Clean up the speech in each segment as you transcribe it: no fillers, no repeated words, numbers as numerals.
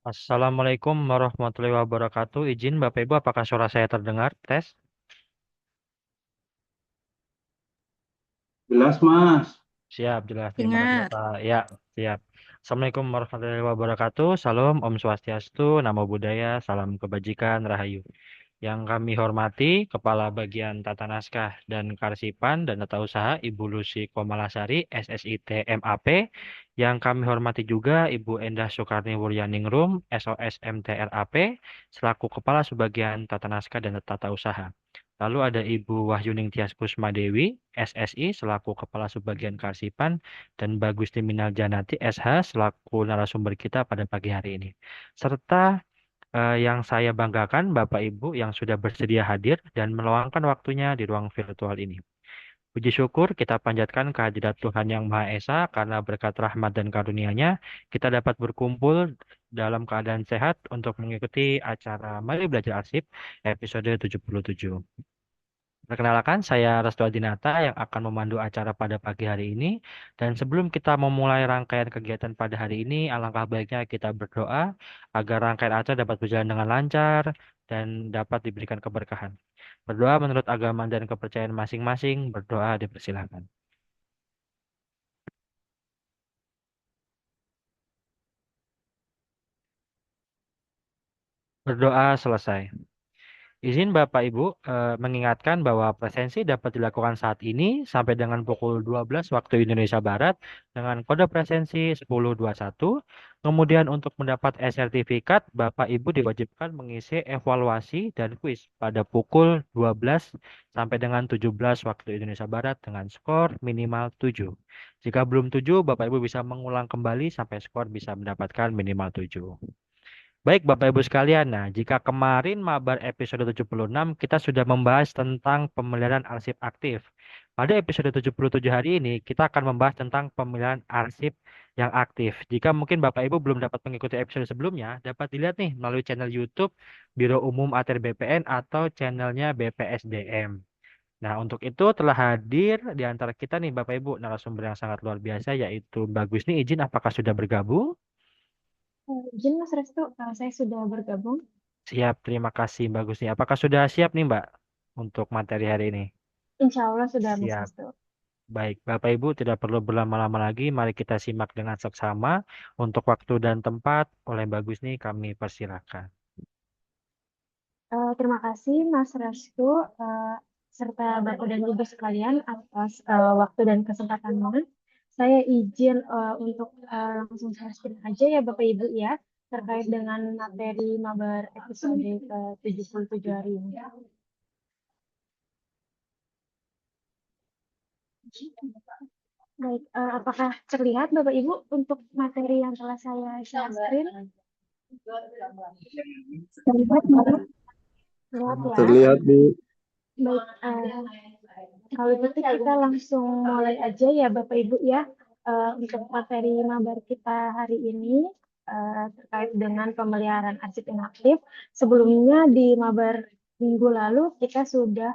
Assalamualaikum warahmatullahi wabarakatuh. Izin Bapak Ibu, apakah suara saya terdengar? Tes. Jelas, Mas. Siap, jelas. Terima kasih Dengar. Bapak. Ya, siap. Assalamualaikum warahmatullahi wabarakatuh. Salam, Om Swastiastu, Namo Buddhaya, salam kebajikan, Rahayu. Yang kami hormati, Kepala Bagian Tata Naskah dan Karsipan dan Tata Usaha, Ibu Lucy Komalasari, SSIT MAP. Yang kami hormati juga Ibu Endah Soekarni Wuryaningrum, SOS MTRAP, selaku Kepala Subbagian Tata Naskah dan Tata Usaha. Lalu ada Ibu Wahyuning Tias Kusmadewi, SSI, selaku Kepala Subbagian Karsipan, dan Bagusti Minal Janati, SH, selaku narasumber kita pada pagi hari ini. Serta yang saya banggakan Bapak Ibu yang sudah bersedia hadir dan meluangkan waktunya di ruang virtual ini. Puji syukur kita panjatkan kehadirat Tuhan Yang Maha Esa karena berkat rahmat dan karunia-Nya kita dapat berkumpul dalam keadaan sehat untuk mengikuti acara Mari Belajar Arsip episode 77. Perkenalkan, saya Restu Adinata yang akan memandu acara pada pagi hari ini. Dan sebelum kita memulai rangkaian kegiatan pada hari ini, alangkah baiknya kita berdoa agar rangkaian acara dapat berjalan dengan lancar dan dapat diberikan keberkahan. Berdoa menurut agama dan kepercayaan masing-masing, berdoa dipersilakan. Berdoa selesai. Izin Bapak Ibu mengingatkan bahwa presensi dapat dilakukan saat ini sampai dengan pukul 12 waktu Indonesia Barat dengan kode presensi 1021. Kemudian untuk mendapat e-sertifikat, Bapak Ibu diwajibkan mengisi evaluasi dan kuis pada pukul 12 sampai dengan 17 waktu Indonesia Barat dengan skor minimal 7. Jika belum 7, Bapak Ibu bisa mengulang kembali sampai skor bisa mendapatkan minimal 7. Baik Bapak Ibu sekalian, nah jika kemarin Mabar episode 76 kita sudah membahas tentang pemeliharaan arsip aktif. Pada episode 77 hari ini kita akan membahas tentang pemeliharaan arsip yang aktif. Jika mungkin Bapak Ibu belum dapat mengikuti episode sebelumnya, dapat dilihat nih melalui channel YouTube Biro Umum ATR BPN atau channelnya BPSDM. Nah, untuk itu telah hadir di antara kita nih Bapak Ibu narasumber yang sangat luar biasa yaitu Mbak Gusni. Izin apakah sudah bergabung? Izin Mas Restu, saya sudah bergabung. Siap, terima kasih Mbak Gusni. Apakah sudah siap nih Mbak untuk materi hari ini? Insya Allah sudah Mas Siap. Restu. Baik, Bapak Ibu tidak perlu berlama-lama lagi. Mari kita simak dengan seksama. Untuk waktu dan tempat oleh Mbak Gusni kami persilakan. Terima kasih Mas Restu, eh, serta Bapak dan Ibu sekalian atas waktu dan kesempatannya. Saya izin untuk langsung sharing aja ya Bapak Ibu ya, terkait dengan materi Mabar episode ke-77 hari ini. Baik, apakah terlihat Bapak Ibu untuk materi yang telah saya share screen? Terlihat ya? Terlihat ya? Terlihat, Bu. Baik, kalau gitu kita langsung mulai aja ya Bapak Ibu ya. Untuk materi mabar kita hari ini terkait dengan pemeliharaan arsip inaktif. Sebelumnya di mabar minggu lalu kita sudah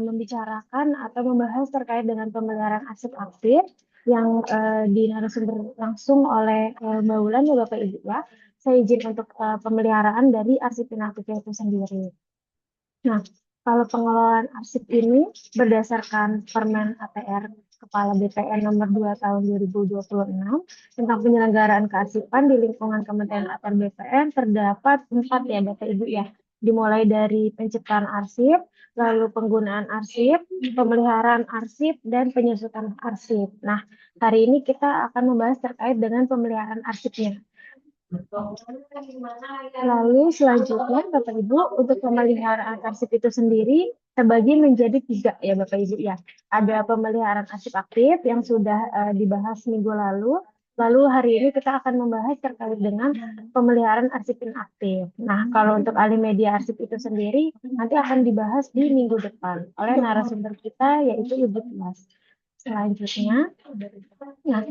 membicarakan atau membahas terkait dengan pemeliharaan arsip aktif yang di narasumber langsung oleh Mbak Wulan ya Bapak Ibu ya. Saya izin untuk pemeliharaan dari arsip inaktif itu sendiri. Nah, kalau pengelolaan arsip ini berdasarkan Permen ATR Kepala BPN nomor 2 tahun 2026 tentang penyelenggaraan kearsipan di lingkungan Kementerian ATR BPN terdapat 4 ya Bapak Ibu ya. Dimulai dari penciptaan arsip, lalu penggunaan arsip, pemeliharaan arsip, dan penyusutan arsip. Nah, hari ini kita akan membahas terkait dengan pemeliharaan arsipnya. Lalu selanjutnya Bapak Ibu untuk pemeliharaan arsip itu sendiri terbagi menjadi 3 ya Bapak Ibu ya. Ada pemeliharaan arsip aktif yang sudah dibahas minggu lalu. Lalu hari ini kita akan membahas terkait dengan pemeliharaan arsip inaktif. Nah, kalau untuk alih media arsip itu sendiri nanti akan dibahas di minggu depan oleh narasumber kita yaitu Ibu Tias. Selanjutnya, nah,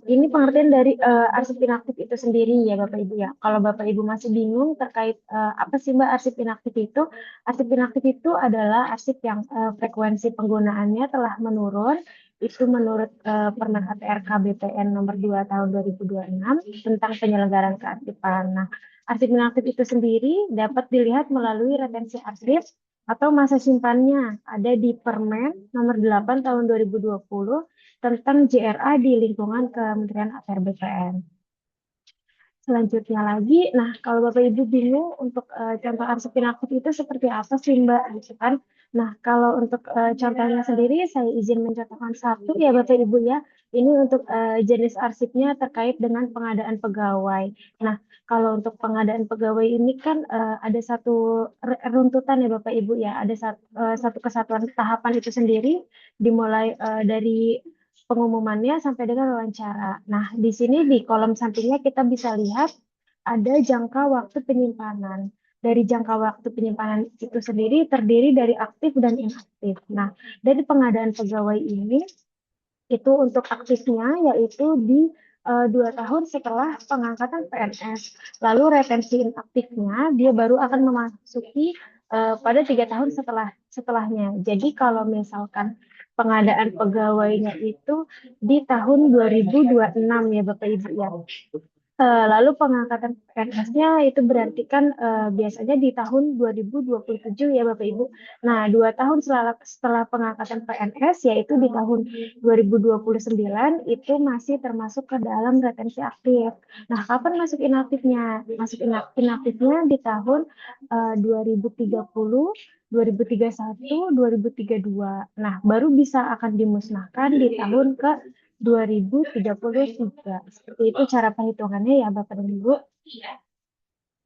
ini pengertian dari arsip inaktif itu sendiri ya Bapak Ibu ya. Kalau Bapak Ibu masih bingung terkait apa sih Mbak arsip inaktif itu? Arsip inaktif itu adalah arsip yang frekuensi penggunaannya telah menurun. Itu menurut Permen ATR KBPN nomor 2 tahun 2026 tentang penyelenggaraan kearsipan. Nah, arsip inaktif itu sendiri dapat dilihat melalui retensi arsip atau masa simpannya ada di Permen nomor 8 tahun 2020 tentang JRA di lingkungan Kementerian ATR BPN. Selanjutnya lagi, nah kalau Bapak Ibu bingung untuk contoh arsip inaktif itu seperti apa sih Mbak, gitu kan? Nah kalau untuk contohnya sendiri, saya izin mencontohkan satu ya Bapak Ibu ya. Ini untuk jenis arsipnya terkait dengan pengadaan pegawai. Nah kalau untuk pengadaan pegawai ini kan ada satu runtutan ya Bapak Ibu ya, ada satu kesatuan tahapan itu sendiri, dimulai dari pengumumannya sampai dengan wawancara. Nah, di sini di kolom sampingnya kita bisa lihat ada jangka waktu penyimpanan. Dari jangka waktu penyimpanan itu sendiri terdiri dari aktif dan inaktif. Nah, dari pengadaan pegawai ini itu untuk aktifnya yaitu di 2 tahun setelah pengangkatan PNS. Lalu retensi inaktifnya dia baru akan memasuki pada 3 tahun setelahnya. Jadi kalau misalkan pengadaan pegawainya itu di tahun 2026 ya Bapak Ibu ya. Lalu pengangkatan PNS-nya itu berarti kan biasanya di tahun 2027 ya Bapak Ibu. Nah, 2 tahun setelah pengangkatan PNS yaitu di tahun 2029 itu masih termasuk ke dalam retensi aktif. Nah, kapan masuk inaktifnya? Masuk inaktifnya di tahun 2030, 2031, 2032. Nah, baru bisa akan dimusnahkan di tahun ke 2033. Seperti itu cara perhitungannya ya Bapak dan Ibu.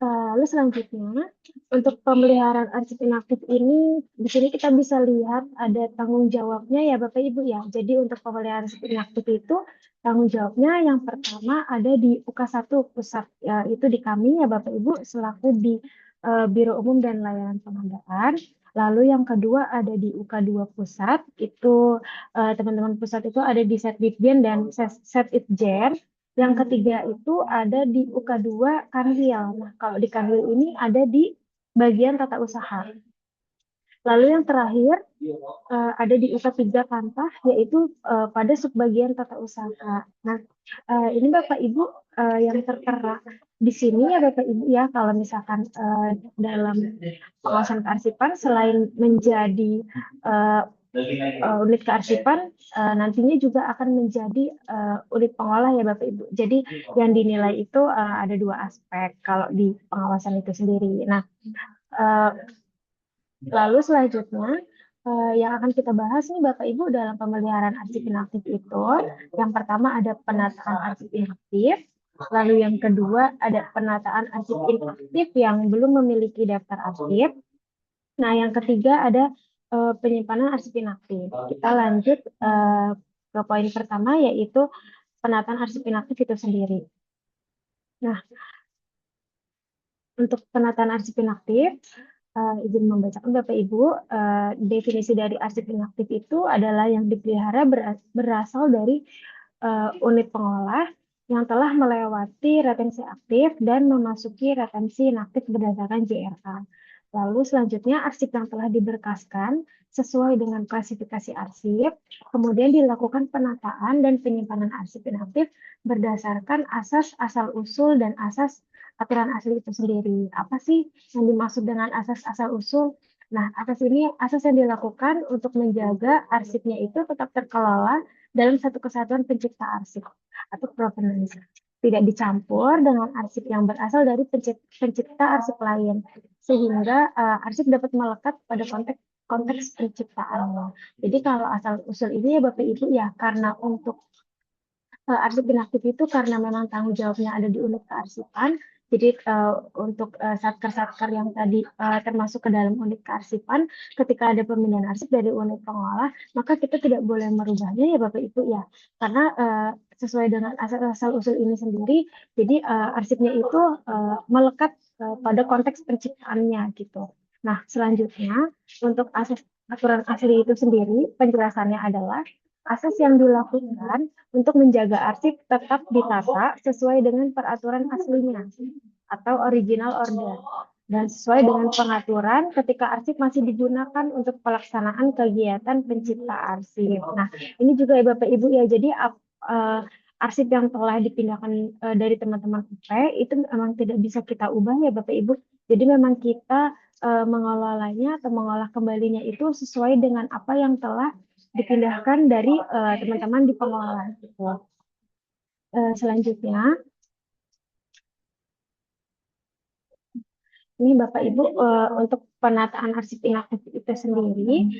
Lalu selanjutnya, untuk pemeliharaan arsip inaktif ini, di sini kita bisa lihat ada tanggung jawabnya ya Bapak Ibu ya. Jadi untuk pemeliharaan arsip inaktif itu, tanggung jawabnya yang pertama ada di UK1 pusat, ya, itu di kami ya Bapak Ibu, selaku di Biro Umum dan Layanan Pengadaan. Lalu yang kedua ada di UK2 pusat, itu teman-teman pusat itu ada di Setditjen dan Setitjen. Yang ketiga itu ada di UK2 Kanwil. Nah, kalau di Kanwil ini ada di bagian tata usaha. Lalu yang terakhir ada di UK3 Kantah, yaitu pada subbagian tata usaha. Nah, ini Bapak Ibu yang tertera di sini ya Bapak Ibu ya, kalau misalkan dalam pengawasan kearsipan selain menjadi uh, unit kearsipan nantinya juga akan menjadi unit pengolah ya Bapak Ibu. Jadi yang dinilai itu ada dua aspek kalau di pengawasan itu sendiri. Nah, uh, lalu selanjutnya yang akan kita bahas nih Bapak Ibu dalam pemeliharaan arsip inaktif itu, yang pertama ada penataan arsip inaktif, lalu yang kedua ada penataan arsip inaktif yang belum memiliki daftar arsip. Nah, yang ketiga ada penyimpanan arsip inaktif. Kita lanjut ke poin pertama yaitu penataan arsip inaktif itu sendiri. Nah, untuk penataan arsip inaktif, izin membacakan Bapak Ibu, definisi dari arsip inaktif itu adalah yang dipelihara berasal dari unit pengolah yang telah melewati retensi aktif dan memasuki retensi inaktif berdasarkan JRA. Lalu selanjutnya arsip yang telah diberkaskan sesuai dengan klasifikasi arsip, kemudian dilakukan penataan dan penyimpanan arsip inaktif berdasarkan asas asal-usul dan asas aturan asli itu sendiri. Apa sih yang dimaksud dengan asas asal-usul? Nah, asas ini asas yang dilakukan untuk menjaga arsipnya itu tetap terkelola dalam satu kesatuan pencipta arsip atau provenance. Tidak dicampur dengan arsip yang berasal dari pencipta arsip lain, sehingga arsip dapat melekat pada konteks penciptaannya. Jadi kalau asal usul ini ya Bapak Ibu ya, karena untuk arsip inaktif itu karena memang tanggung jawabnya ada di unit kearsipan. Jadi untuk satker-satker yang tadi termasuk ke dalam unit kearsipan, ketika ada pemindahan arsip dari unit pengolah, maka kita tidak boleh merubahnya ya Bapak Ibu ya, karena sesuai dengan asal usul ini sendiri, jadi arsipnya itu melekat pada konteks penciptaannya gitu. Nah, selanjutnya untuk asas aturan asli itu sendiri penjelasannya adalah asas yang dilakukan untuk menjaga arsip tetap ditata sesuai dengan peraturan aslinya atau original order dan sesuai dengan pengaturan ketika arsip masih digunakan untuk pelaksanaan kegiatan pencipta arsip. Nah, ini juga ya Bapak Ibu ya. Jadi arsip yang telah dipindahkan dari teman-teman UP itu memang tidak bisa kita ubah ya Bapak Ibu. Jadi memang kita mengelolanya atau mengolah kembalinya itu sesuai dengan apa yang telah dipindahkan dari teman-teman di pengelolaan itu. Selanjutnya, ini Bapak Ibu untuk penataan arsip inaktif itu sendiri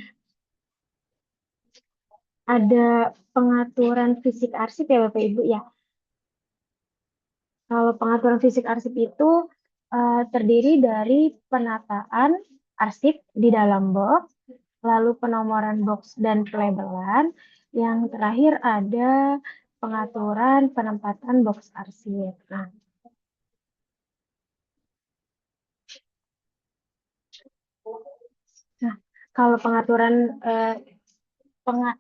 ada pengaturan fisik arsip ya Bapak Ibu ya. Kalau pengaturan fisik arsip itu terdiri dari penataan arsip di dalam box, lalu penomoran box dan pelabelan. Yang terakhir ada pengaturan penempatan box arsip. Nah, kalau pengaturan eh,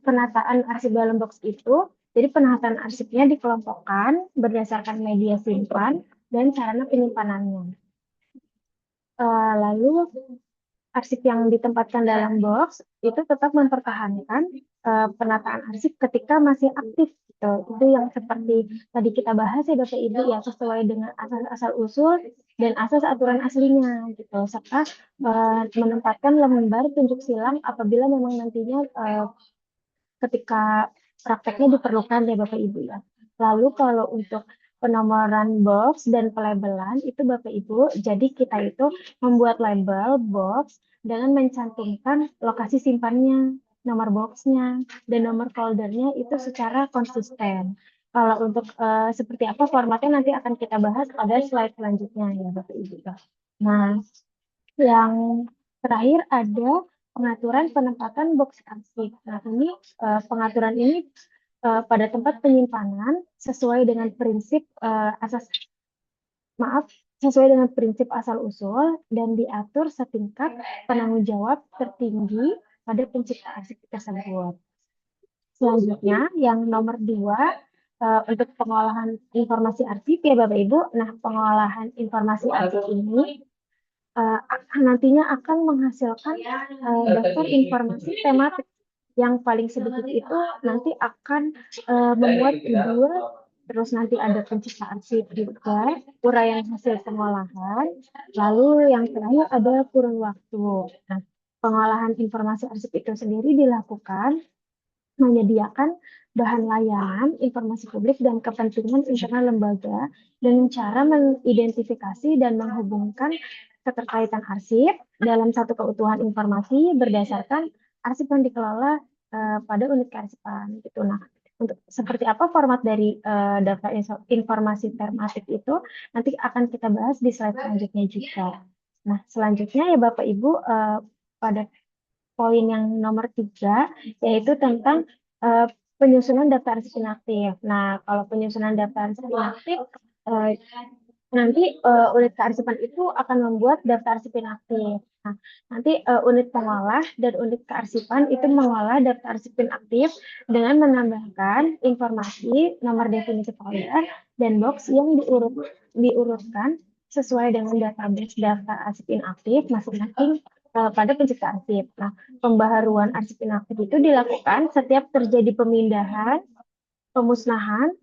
penataan arsip dalam box itu, jadi penataan arsipnya dikelompokkan berdasarkan media simpan dan sarana penyimpanannya. Lalu arsip yang ditempatkan dalam box itu tetap mempertahankan penataan arsip ketika masih aktif gitu. Itu yang seperti tadi kita bahas ya Bapak Ibu ya sesuai dengan asal usul dan asas aturan aslinya gitu. Serta menempatkan lembar tunjuk silang apabila memang nantinya ketika prakteknya diperlukan ya Bapak Ibu ya. Lalu kalau untuk penomoran box dan pelabelan itu Bapak Ibu, jadi kita itu membuat label box dengan mencantumkan lokasi simpannya, nomor boxnya, dan nomor foldernya itu secara konsisten. Kalau untuk seperti apa formatnya nanti akan kita bahas pada slide selanjutnya ya Bapak Ibu. Nah, yang terakhir ada pengaturan penempatan box arsip. Nah, ini pengaturan ini pada tempat penyimpanan sesuai dengan prinsip asas maaf sesuai dengan prinsip asal usul dan diatur setingkat penanggung jawab tertinggi pada pencipta arsip tersebut. Selanjutnya, yang nomor dua untuk pengolahan informasi arsip ya Bapak Ibu. Nah, pengolahan informasi arsip ini uh, nantinya akan menghasilkan daftar informasi tematik yang paling sedikit itu nanti akan memuat judul, terus nanti ada penciptaan arsip juga, uraian hasil pengolahan, lalu yang terakhir ada kurun waktu. Nah, pengolahan informasi arsip itu sendiri dilakukan menyediakan bahan layanan, informasi publik, dan kepentingan internal lembaga dengan cara mengidentifikasi dan menghubungkan keterkaitan arsip dalam satu keutuhan informasi berdasarkan arsip yang dikelola pada unit kearsipan gitu. Nah, untuk seperti apa format dari daftar informasi tematik itu nanti akan kita bahas di slide selanjutnya juga. Nah, selanjutnya ya Bapak Ibu pada poin yang nomor tiga, yaitu tentang uh, penyusunan daftar arsip inaktif. Nah, kalau penyusunan daftar arsip inaktif, uh, nanti unit kearsipan itu akan membuat daftar arsip inaktif. Nah, nanti unit pengolah dan unit kearsipan itu mengolah daftar arsip inaktif dengan menambahkan informasi nomor definisi folder dan box yang diurutkan sesuai dengan database daftar arsip inaktif masing-masing pada pencipta arsip. Nah, pembaharuan arsip inaktif itu dilakukan setiap terjadi pemindahan, pemusnahan,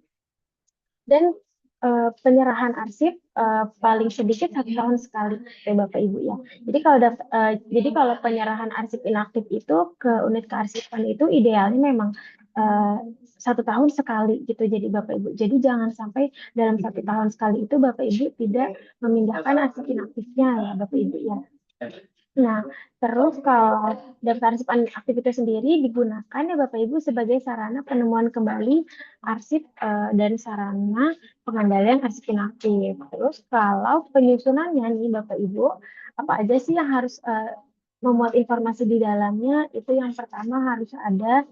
dan penyerahan arsip paling sedikit 1 tahun sekali, ya Bapak Ibu ya. Jadi kalau penyerahan arsip inaktif itu ke unit kearsipan itu idealnya memang 1 tahun sekali gitu. Jadi Bapak Ibu. Jadi jangan sampai dalam 1 tahun sekali itu Bapak Ibu tidak memindahkan arsip inaktifnya ya Bapak Ibu ya. Nah, terus kalau daftar arsip aktif itu sendiri digunakan ya Bapak Ibu sebagai sarana penemuan kembali arsip dan sarana pengendalian arsip inaktif. Terus kalau penyusunannya nih Bapak Ibu, apa aja sih yang harus memuat informasi di dalamnya? Itu yang pertama harus ada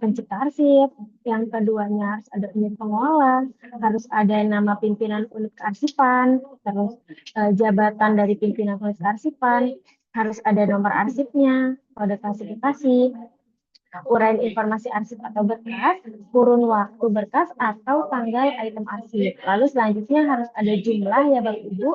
pencipta arsip, yang keduanya harus ada unit pengolah, harus ada nama pimpinan unit kearsipan, terus jabatan dari pimpinan unit kearsipan, harus ada nomor arsipnya, kode klasifikasi, uraian informasi arsip atau berkas, kurun waktu berkas, atau tanggal item arsip. Lalu selanjutnya harus ada jumlah ya Bapak Ibu,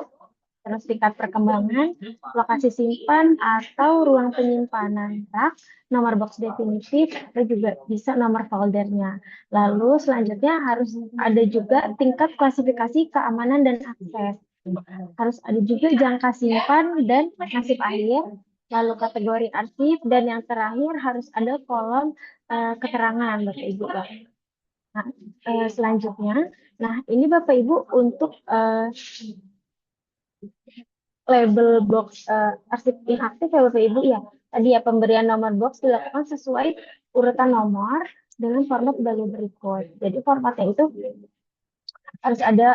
terus tingkat perkembangan, lokasi simpan atau ruang penyimpanan rak, nomor box definitif, atau juga bisa nomor foldernya. Lalu selanjutnya harus ada juga tingkat klasifikasi keamanan dan akses. Harus ada juga jangka simpan dan nasib akhir, lalu kategori arsip, dan yang terakhir harus ada kolom keterangan Bapak Ibu. Nah, selanjutnya, nah ini Bapak Ibu untuk label box arsip inaktif ya Bapak Ibu ya. Tadi ya pemberian nomor box dilakukan sesuai urutan nomor dengan format sebagai berikut. Jadi formatnya itu harus ada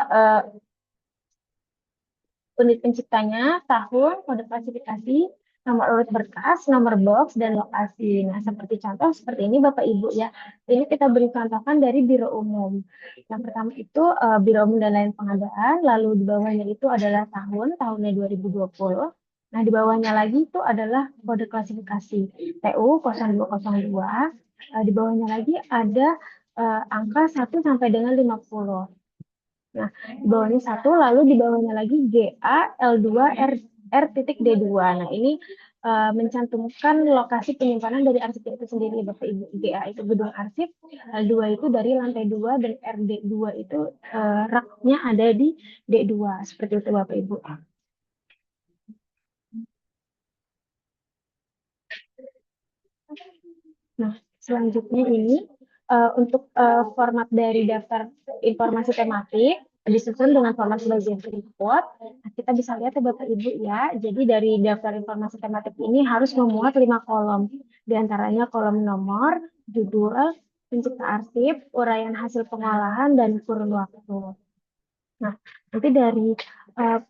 unit penciptanya, tahun, kode klasifikasi, nomor urut berkas, nomor box, dan lokasi. Nah, seperti contoh seperti ini Bapak Ibu ya. Ini kita beri contohkan dari Biro Umum. Yang pertama itu Biro Umum dan lain pengadaan, lalu di bawahnya itu adalah tahunnya 2020. Nah, di bawahnya lagi itu adalah kode klasifikasi TU 0202. Di bawahnya lagi ada angka 1 sampai dengan 50. Nah, di bawahnya satu, lalu di bawahnya lagi GA L2 R titik D2. Nah, ini mencantumkan lokasi penyimpanan dari arsipnya itu sendiri, Bapak Ibu. GA itu gedung arsip, L2 itu dari lantai 2, dan RD2 itu raknya ada di D2. Seperti itu, Bapak Ibu. Nah, selanjutnya ini untuk format dari daftar informasi tematik disusun dengan format sebagai berikut. Nah, kita bisa lihat ya Bapak Ibu ya. Jadi dari daftar informasi tematik ini harus memuat 5 kolom. Di antaranya kolom nomor, judul, pencipta arsip, uraian hasil pengolahan, dan kurun waktu. Nah, nanti dari uh,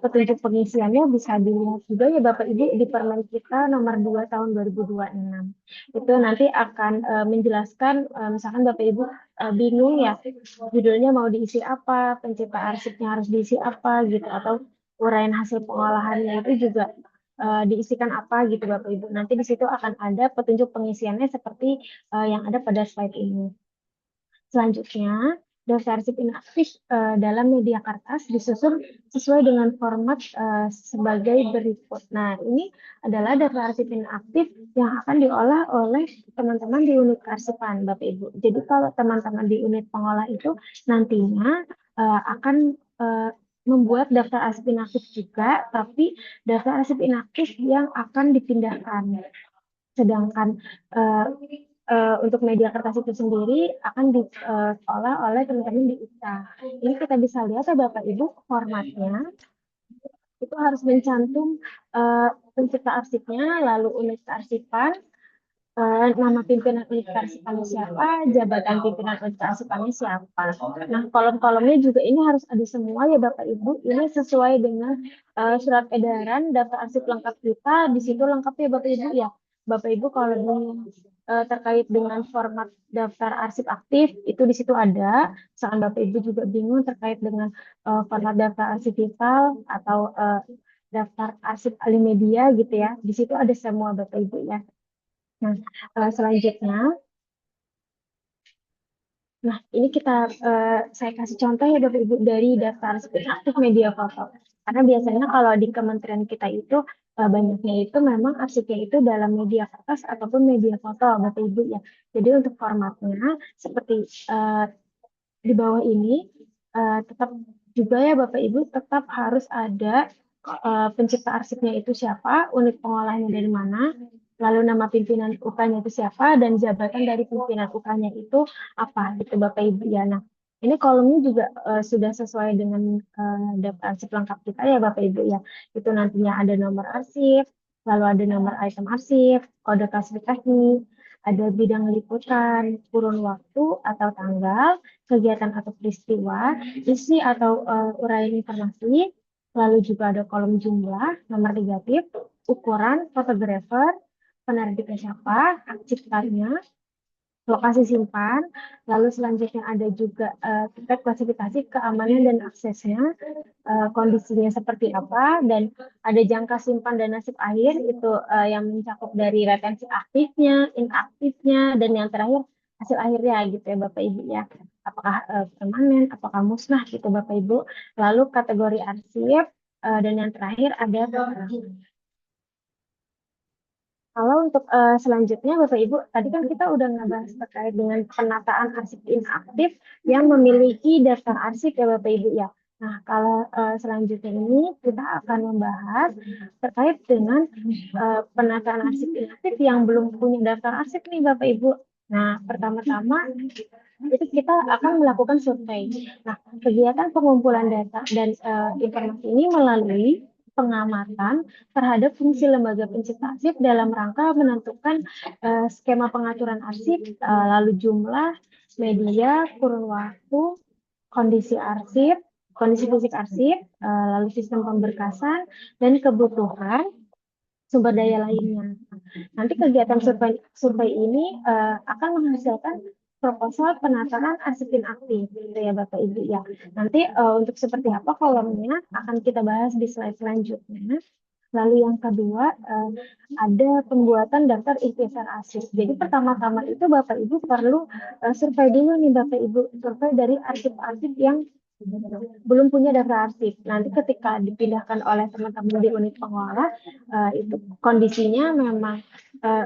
petunjuk pengisiannya bisa dilihat juga ya Bapak Ibu di Permen kita nomor 2 tahun 2026. Itu nanti akan menjelaskan misalkan Bapak Ibu bingung ya judulnya mau diisi apa, pencipta arsipnya harus diisi apa gitu, atau uraian hasil pengolahannya itu juga diisikan apa gitu Bapak Ibu. Nanti di situ akan ada petunjuk pengisiannya seperti yang ada pada slide ini. Selanjutnya, daftar arsip inaktif dalam media kertas disusun sesuai dengan format sebagai berikut. Nah, ini adalah daftar arsip inaktif yang akan diolah oleh teman-teman di unit kearsipan, Bapak Ibu. Jadi kalau teman-teman di unit pengolah itu nantinya akan membuat daftar arsip inaktif juga, tapi daftar arsip inaktif yang akan dipindahkan. Sedangkan uh, untuk media kertas itu sendiri akan diolah oleh teman-teman di IKTA. Ini kita bisa lihat ya Bapak Ibu formatnya itu harus mencantum pencipta arsipnya, lalu unit kearsipan, nama pimpinan unit kearsipannya siapa, jabatan pimpinan unit kearsipannya siapa. Nah, kolom-kolomnya juga ini harus ada semua ya Bapak Ibu. Ini sesuai dengan surat edaran daftar arsip lengkap kita. Di situ lengkapnya Bapak Ibu ya. Bapak Ibu kalau terkait dengan format daftar arsip aktif itu di situ ada. Misalkan Bapak Ibu juga bingung terkait dengan format daftar arsip vital atau daftar arsip alimedia gitu ya. Di situ ada semua Bapak Ibu ya. Nah, selanjutnya, nah ini saya kasih contoh ya Bapak Ibu dari daftar aktif media foto. Karena biasanya kalau di kementerian kita itu banyaknya itu memang arsipnya itu dalam media kertas ataupun media foto Bapak Ibu ya. Jadi untuk formatnya seperti di bawah ini tetap juga ya Bapak Ibu tetap harus ada pencipta arsipnya itu siapa, unit pengolahnya dari mana, lalu nama pimpinan UK-nya itu siapa, dan jabatan dari pimpinan UK-nya itu apa gitu Bapak Ibu ya. Nah, ini kolomnya juga sudah sesuai dengan daftar arsip lengkap kita ya Bapak Ibu ya. Itu nantinya ada nomor arsip, lalu ada nomor item arsip, kode klasifikasi, ada bidang liputan, kurun waktu atau tanggal, kegiatan atau peristiwa, isi atau uraian informasi, lalu juga ada kolom jumlah, nomor negatif, ukuran, fotografer, penerbitnya siapa, hak ciptanya, lokasi simpan, lalu selanjutnya ada juga terkait klasifikasi keamanan dan aksesnya, kondisinya seperti apa, dan ada jangka simpan dan nasib akhir itu yang mencakup dari retensi aktifnya, inaktifnya, dan yang terakhir hasil akhirnya gitu ya Bapak Ibu ya. Apakah permanen, apakah musnah gitu Bapak Ibu. Lalu kategori arsip, dan yang terakhir ada kalau untuk selanjutnya Bapak Ibu, tadi kan kita udah ngebahas terkait dengan penataan arsip inaktif yang memiliki daftar arsip ya Bapak Ibu ya. Nah, kalau selanjutnya ini kita akan membahas terkait dengan penataan arsip inaktif yang belum punya daftar arsip nih Bapak Ibu. Nah, pertama-tama itu kita akan melakukan survei. Nah, kegiatan pengumpulan data dan informasi ini melalui pengamatan terhadap fungsi lembaga pencipta arsip dalam rangka menentukan skema pengaturan arsip, lalu jumlah, media, kurun waktu, kondisi arsip, kondisi fisik arsip, lalu sistem pemberkasan, dan kebutuhan sumber daya lainnya. Nanti kegiatan survei ini akan menghasilkan proposal penataan arsip inaktif, gitu ya Bapak Ibu ya. Nanti untuk seperti apa kolomnya akan kita bahas di slide selanjutnya. Lalu yang kedua, ada pembuatan daftar ikhtisar arsip. Jadi pertama-tama itu Bapak Ibu perlu survei dulu nih Bapak Ibu, survei dari arsip-arsip yang belum punya daftar arsip. Nanti ketika dipindahkan oleh teman-teman di unit pengelola, itu kondisinya memang eh,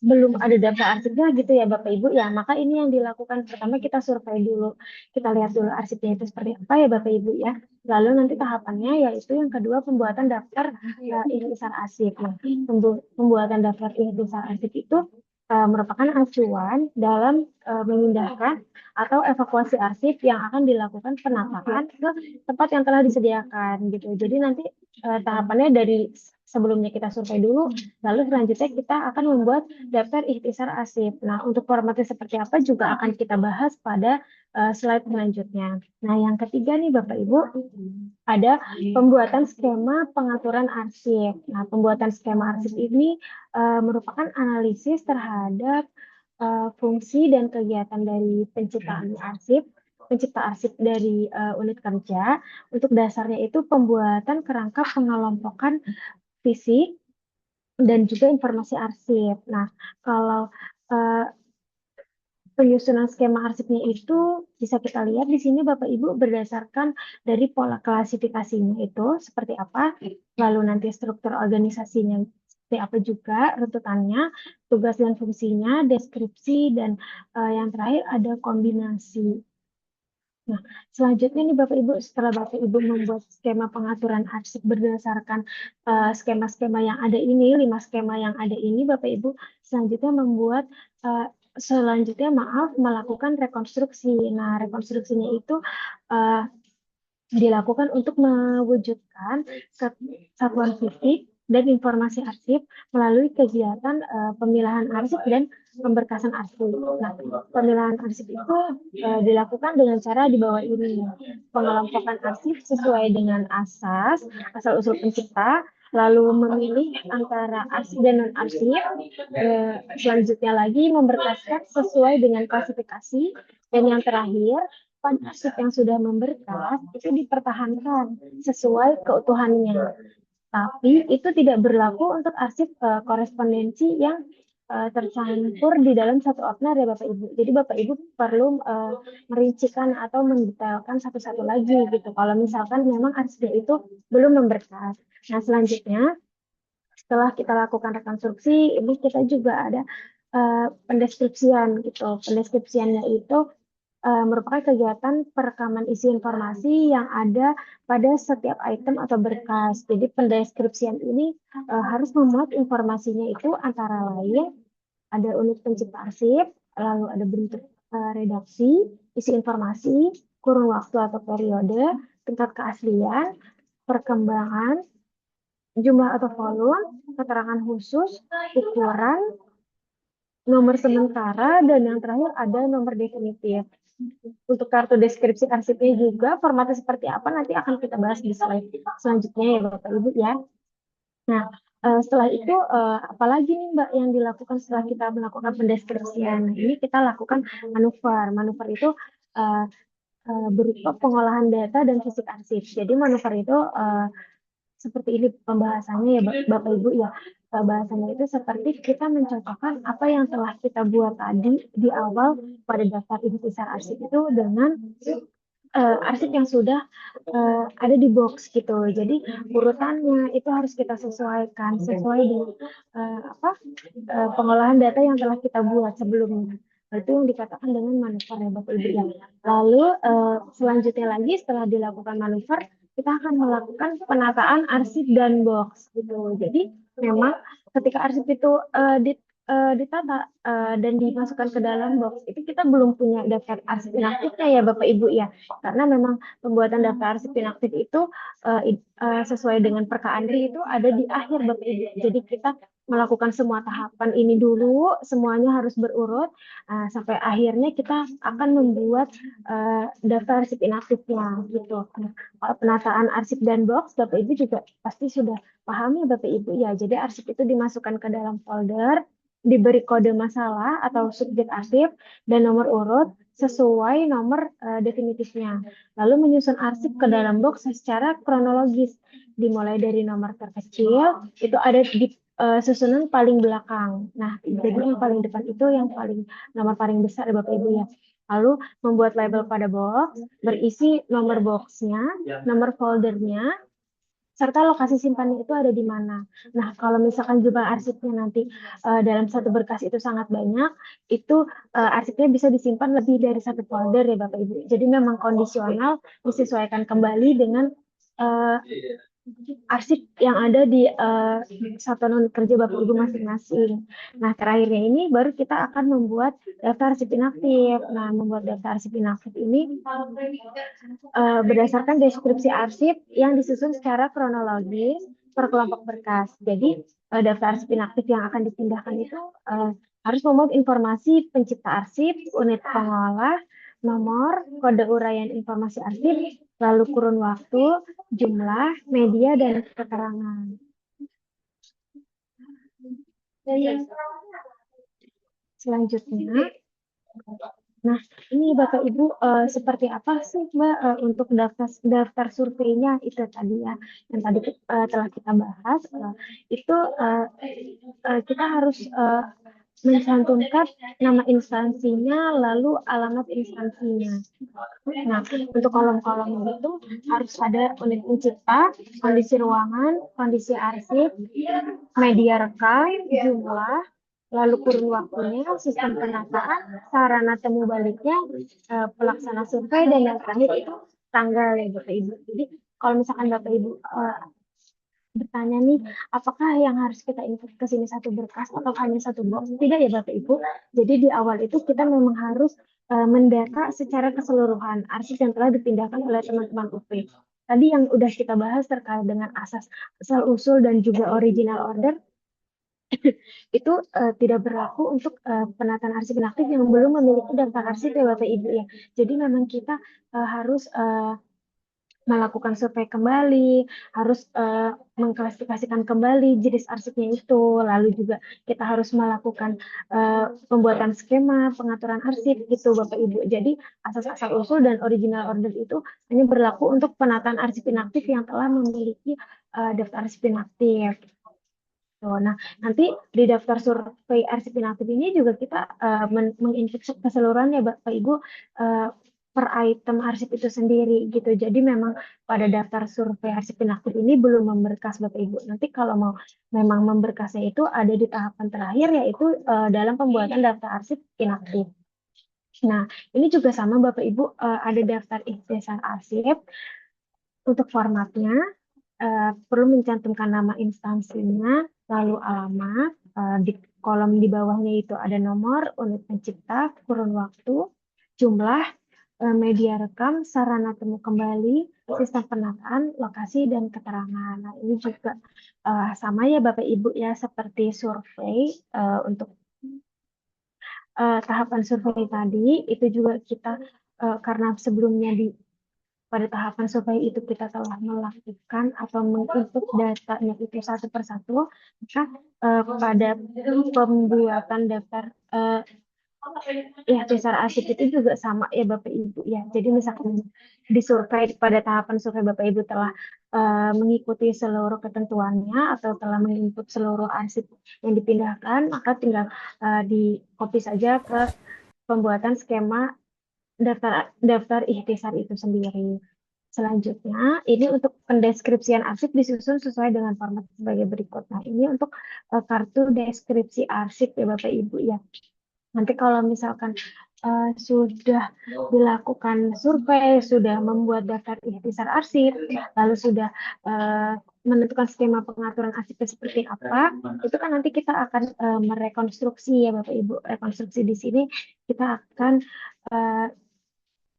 belum ada daftar arsipnya gitu ya Bapak Ibu ya. Maka ini yang dilakukan pertama kita survei dulu. Kita lihat dulu arsipnya itu seperti apa ya Bapak Ibu ya. Lalu nanti tahapannya yaitu yang kedua pembuatan daftar ikhtisar arsip. Nah, pembuatan daftar ikhtisar arsip itu merupakan acuan dalam memindahkan atau evakuasi arsip yang akan dilakukan penataan ke tempat yang telah disediakan gitu. Jadi nanti tahapannya dari sebelumnya kita survei dulu, lalu selanjutnya kita akan membuat daftar ikhtisar arsip. Nah, untuk formatnya seperti apa juga akan kita bahas pada slide selanjutnya. Nah, yang ketiga nih Bapak Ibu, ada pembuatan skema pengaturan arsip. Nah, pembuatan skema arsip ini merupakan analisis terhadap fungsi dan kegiatan dari penciptaan arsip, pencipta arsip dari unit kerja. Untuk dasarnya itu pembuatan kerangka pengelompokan fisik dan juga informasi arsip. Nah, kalau uh, penyusunan skema arsipnya itu bisa kita lihat di sini Bapak Ibu berdasarkan dari pola klasifikasinya itu seperti apa, lalu nanti struktur organisasinya seperti apa juga, runtutannya, tugas dan fungsinya, deskripsi, dan yang terakhir ada kombinasi. Nah, selanjutnya nih Bapak Ibu, setelah Bapak Ibu membuat skema pengaturan arsip berdasarkan skema-skema yang ada ini, 5 skema yang ada ini, Bapak Ibu selanjutnya membuat selanjutnya maaf melakukan rekonstruksi. Nah, rekonstruksinya itu uh, dilakukan untuk mewujudkan satuan fisik dan informasi arsip melalui kegiatan pemilahan arsip dan pemberkasan arsip. Nah, pemilahan arsip itu dilakukan dengan cara di bawah ini. Pengelompokan arsip sesuai dengan asas, asal-usul pencipta, lalu memilih antara arsip dan non-arsip. Selanjutnya lagi memberkaskan sesuai dengan klasifikasi. Dan yang terakhir, arsip yang sudah memberkas itu dipertahankan sesuai keutuhannya. Tapi itu tidak berlaku untuk arsip korespondensi yang tercampur di dalam satu opnar ya Bapak Ibu. Jadi Bapak Ibu perlu merincikan atau mendetailkan satu-satu lagi gitu. Kalau misalkan memang arsipnya itu belum memberkas. Nah, selanjutnya setelah kita lakukan rekonstruksi, ini kita juga ada pendeskripsian gitu. Pendeskripsiannya itu merupakan kegiatan perekaman isi informasi yang ada pada setiap item atau berkas. Jadi pendeskripsian ini harus memuat informasinya itu antara lain ada unit pencipta arsip, lalu ada bentuk redaksi, isi informasi, kurun waktu atau periode, tingkat keaslian, perkembangan, jumlah atau volume, keterangan khusus, ukuran, nomor sementara, dan yang terakhir ada nomor definitif. Untuk kartu deskripsi arsipnya juga formatnya seperti apa nanti akan kita bahas di slide selanjutnya ya Bapak Ibu ya. Nah, Setelah itu, apalagi nih Mbak yang dilakukan setelah kita melakukan pendeskripsian? Nah, ini kita lakukan manuver. Manuver itu eh, berupa pengolahan data dan fisik arsip. Jadi manuver itu seperti ini pembahasannya ya Bapak Ibu ya. Bahasanya itu seperti kita mencocokkan apa yang telah kita buat tadi di awal pada daftar intisar arsip itu dengan arsip yang sudah ada di box gitu. Jadi urutannya itu harus kita sesuaikan sesuai dengan apa pengolahan data yang telah kita buat sebelumnya. Nah, itu yang dikatakan dengan manuver ya Bapak Ibu ya. Lalu selanjutnya lagi setelah dilakukan manuver, kita akan melakukan penataan arsip dan box gitu. Jadi memang ketika arsip itu ditata dan dimasukkan ke dalam box, itu kita belum punya daftar arsip inaktifnya ya Bapak Ibu ya. Karena memang pembuatan daftar arsip inaktif itu sesuai dengan Perka Andri itu ada di akhir Bapak Ibu. Jadi kita melakukan semua tahapan ini dulu, semuanya harus berurut sampai akhirnya kita akan membuat daftar arsip inaktifnya gitu. Nah, kalau penataan arsip dan box, Bapak Ibu juga pasti sudah paham ya Bapak Ibu ya. Jadi arsip itu dimasukkan ke dalam folder, diberi kode masalah atau subjek arsip dan nomor urut sesuai nomor definitifnya. Lalu menyusun arsip ke dalam box secara kronologis, dimulai dari nomor terkecil itu ada di susunan paling belakang. Nah, jadi yang paling depan itu yang paling nomor paling besar ya Bapak Ibu ya. Lalu membuat label pada box, berisi nomor boxnya, nomor foldernya, serta lokasi simpannya itu ada di mana. Nah, kalau misalkan jumlah arsipnya nanti dalam satu berkas itu sangat banyak, itu arsipnya bisa disimpan lebih dari satu folder ya Bapak Ibu. Jadi memang kondisional disesuaikan kembali dengan uh, arsip yang ada di satuan unit kerja Bapak Ibu masing-masing. Nah, terakhirnya ini baru kita akan membuat daftar arsip inaktif. Nah, membuat daftar arsip inaktif ini berdasarkan deskripsi arsip yang disusun secara kronologis per kelompok berkas. Jadi, daftar arsip inaktif yang akan dipindahkan itu harus memuat informasi pencipta arsip, unit pengolah, nomor, kode uraian informasi arsip, lalu kurun waktu, jumlah, media, dan keterangan. Selanjutnya, nah ini Bapak Ibu seperti apa sih Mbak untuk daftar daftar surveinya itu tadi ya yang tadi telah kita bahas itu kita harus mencantumkan nama instansinya lalu alamat instansinya. Nah, untuk kolom-kolom itu harus ada unit pencipta, kondisi ruangan, kondisi arsip, media rekam, jumlah, lalu kurun waktunya, sistem penataan, sarana temu baliknya, pelaksana survei, dan yang terakhir itu tanggal ya Bapak Ibu. Jadi kalau misalkan Bapak Ibu bertanya nih, apakah yang harus kita input ke sini satu berkas atau hanya satu box? Tidak ya Bapak Ibu. Jadi di awal itu kita memang harus mendata secara keseluruhan arsip yang telah dipindahkan oleh teman-teman UP. Tadi yang udah kita bahas terkait dengan asas asal usul dan juga original order itu tidak berlaku untuk penataan arsip inaktif yang belum memiliki daftar arsip ya Bapak Ibu ya. Jadi memang kita harus melakukan survei kembali, harus mengklasifikasikan kembali jenis arsipnya itu, lalu juga kita harus melakukan pembuatan skema pengaturan arsip gitu Bapak Ibu. Jadi asas-asal usul dan original order itu hanya berlaku untuk penataan arsip inaktif yang telah memiliki daftar arsip inaktif. Nah, nanti di daftar survei arsip inaktif ini juga kita menginput keseluruhan ya Bapak Ibu per item arsip itu sendiri gitu. Jadi memang pada daftar survei arsip inaktif ini belum memberkas Bapak Ibu. Nanti kalau mau memang memberkasnya itu ada di tahapan terakhir yaitu dalam pembuatan daftar arsip inaktif. Nah, ini juga sama Bapak Ibu ada daftar ikhtisar arsip untuk formatnya perlu mencantumkan nama instansinya, lalu alamat, di kolom di bawahnya itu ada nomor, unit pencipta, kurun waktu, jumlah, media rekam, sarana temu kembali, sistem penataan, lokasi, dan keterangan. Nah, ini juga sama ya Bapak Ibu ya, seperti survei untuk tahapan survei tadi, itu juga kita karena sebelumnya pada tahapan survei itu kita telah melakukan atau menginput datanya itu satu persatu, maka pada pembuatan daftar ikhtisar arsip itu juga sama ya Bapak Ibu ya. Jadi misalkan di survei pada tahapan survei Bapak Ibu telah mengikuti seluruh ketentuannya atau telah menginput seluruh arsip yang dipindahkan, maka tinggal di copy saja ke pembuatan skema daftar daftar ikhtisar itu sendiri. Selanjutnya, ini untuk pendeskripsian arsip disusun sesuai dengan format sebagai berikut. Nah, ini untuk kartu deskripsi arsip ya Bapak Ibu ya. Nanti kalau misalkan sudah dilakukan survei, sudah membuat daftar ikhtisar arsip, lalu sudah menentukan skema pengaturan arsipnya seperti apa, itu kan nanti kita akan merekonstruksi ya Bapak Ibu. Rekonstruksi di sini kita akan eh,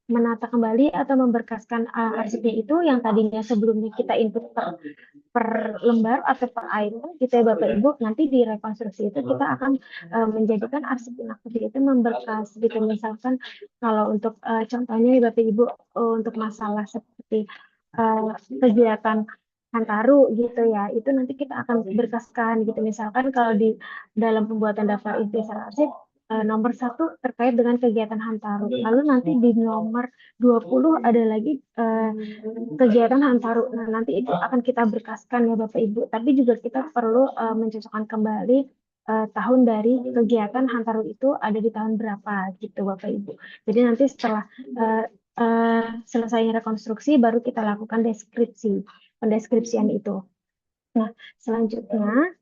menata kembali atau memberkaskan arsipnya itu yang tadinya sebelumnya kita input per lembar atau per item gitu ya Bapak Ibu. Nanti di rekonstruksi itu kita akan menjadikan arsip inaktif itu memberkas gitu. Misalkan kalau untuk contohnya ya Bapak Ibu untuk masalah seperti eh, kegiatan Hantaru gitu ya, itu nanti kita akan berkaskan gitu. Misalkan kalau di dalam pembuatan daftar ikhtisar arsip nomor satu terkait dengan kegiatan Hantaru. Lalu nanti di nomor 20 ada lagi kegiatan Hantaru. Nah, nanti itu akan kita berkaskan ya Bapak Ibu. Tapi juga kita perlu mencocokkan kembali tahun dari kegiatan Hantaru itu ada di tahun berapa gitu Bapak Ibu. Jadi nanti setelah uh, selesainya rekonstruksi baru kita lakukan pendeskripsian itu. Nah, selanjutnya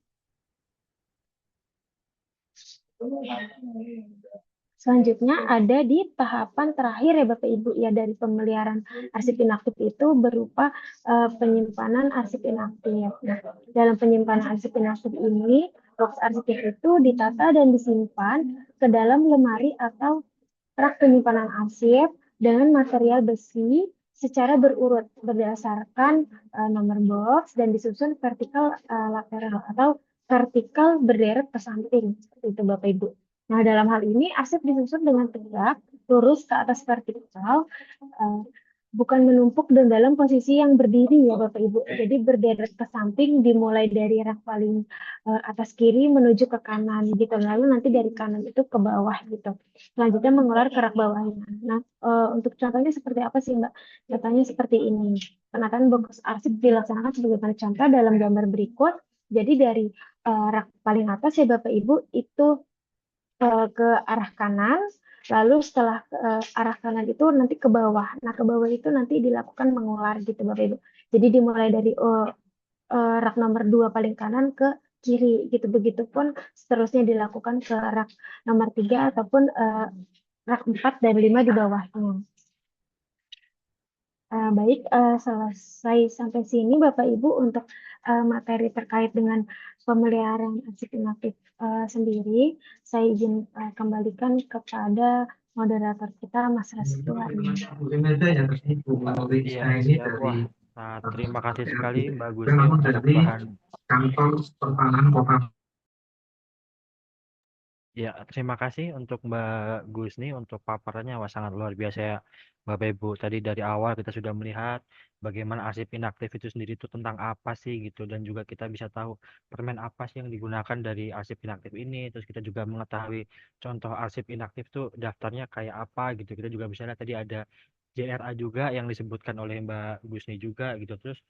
Selanjutnya ada di tahapan terakhir ya Bapak Ibu ya dari pemeliharaan arsip inaktif itu berupa penyimpanan arsip inaktif. Nah, dalam penyimpanan arsip inaktif ini, box arsipnya itu ditata dan disimpan ke dalam lemari atau rak penyimpanan arsip dengan material besi secara berurut berdasarkan nomor box dan disusun vertikal lateral atau vertikal berderet ke samping seperti itu Bapak Ibu. Nah, dalam hal ini arsip disusun dengan tegak, lurus ke atas vertikal, eh, bukan menumpuk dan dalam posisi yang berdiri ya Bapak Ibu. Jadi berderet ke samping dimulai dari rak paling atas kiri menuju ke kanan gitu. Lalu nanti dari kanan itu ke bawah gitu. Selanjutnya mengular ke rak bawahnya. Nah, untuk contohnya seperti apa sih Mbak? Contohnya seperti ini. Penataan box arsip dilaksanakan sebagaimana contoh dalam gambar berikut. Jadi dari rak paling atas ya Bapak Ibu itu ke arah kanan, lalu setelah arah kanan itu nanti ke bawah. Nah, ke bawah itu nanti dilakukan mengular gitu Bapak Ibu. Jadi dimulai dari rak nomor 2 paling kanan ke kiri gitu. Begitupun seterusnya dilakukan ke rak nomor 3 ataupun rak 4 dan 5 di bawahnya. Baik, selesai sampai sini Bapak Ibu untuk materi terkait dengan pemeliharaan arsip inaktif sendiri. Saya izin kembalikan kepada moderator kita, Mas Restuan. Iya, siap. Wah, nah, terima kasih sekali Mbak Gusni untuk bahan. Ya, terima kasih untuk Mbak Gusni untuk paparannya. Wah, sangat luar biasa ya, Bapak Ibu. Tadi dari awal kita sudah melihat bagaimana arsip inaktif itu sendiri itu tentang apa sih gitu. Dan juga kita bisa tahu permen apa sih yang digunakan dari arsip inaktif ini. Terus kita juga mengetahui contoh arsip inaktif tuh daftarnya kayak apa gitu. Kita juga bisa lihat tadi ada JRA juga yang disebutkan oleh Mbak Gusni juga gitu. Terus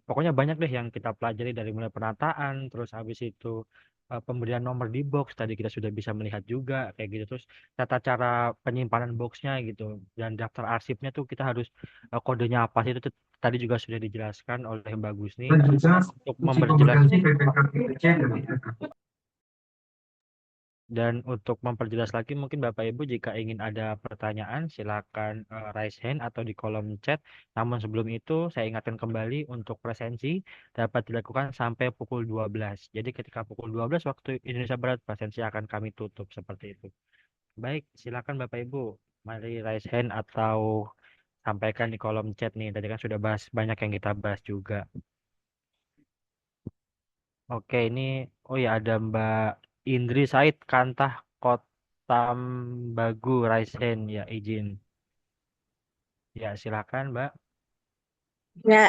pokoknya banyak deh yang kita pelajari dari mulai penataan, terus habis itu pemberian nomor di box tadi kita sudah bisa melihat juga kayak gitu. Terus tata cara penyimpanan boxnya gitu dan daftar arsipnya tuh kita harus kodenya apa sih itu tadi juga sudah dijelaskan oleh Mbak Gusni. Dan juga Dan untuk uji memperjelas kompetensi PPK PPC lebih dekat. Dan untuk memperjelas lagi, mungkin Bapak Ibu jika ingin ada pertanyaan, silakan raise hand atau di kolom chat. Namun sebelum itu, saya ingatkan kembali untuk presensi dapat dilakukan sampai pukul 12. Jadi ketika pukul 12 waktu Indonesia Barat, presensi akan kami tutup seperti itu. Baik, silakan Bapak Ibu. Mari raise hand atau sampaikan di kolom chat nih. Tadi kan sudah bahas banyak yang kita bahas juga. Oke, ini oh ya ada Mbak Indri Said Kantah Kotambagu Raisen ya izin. Ya, silakan, Mbak. Ya,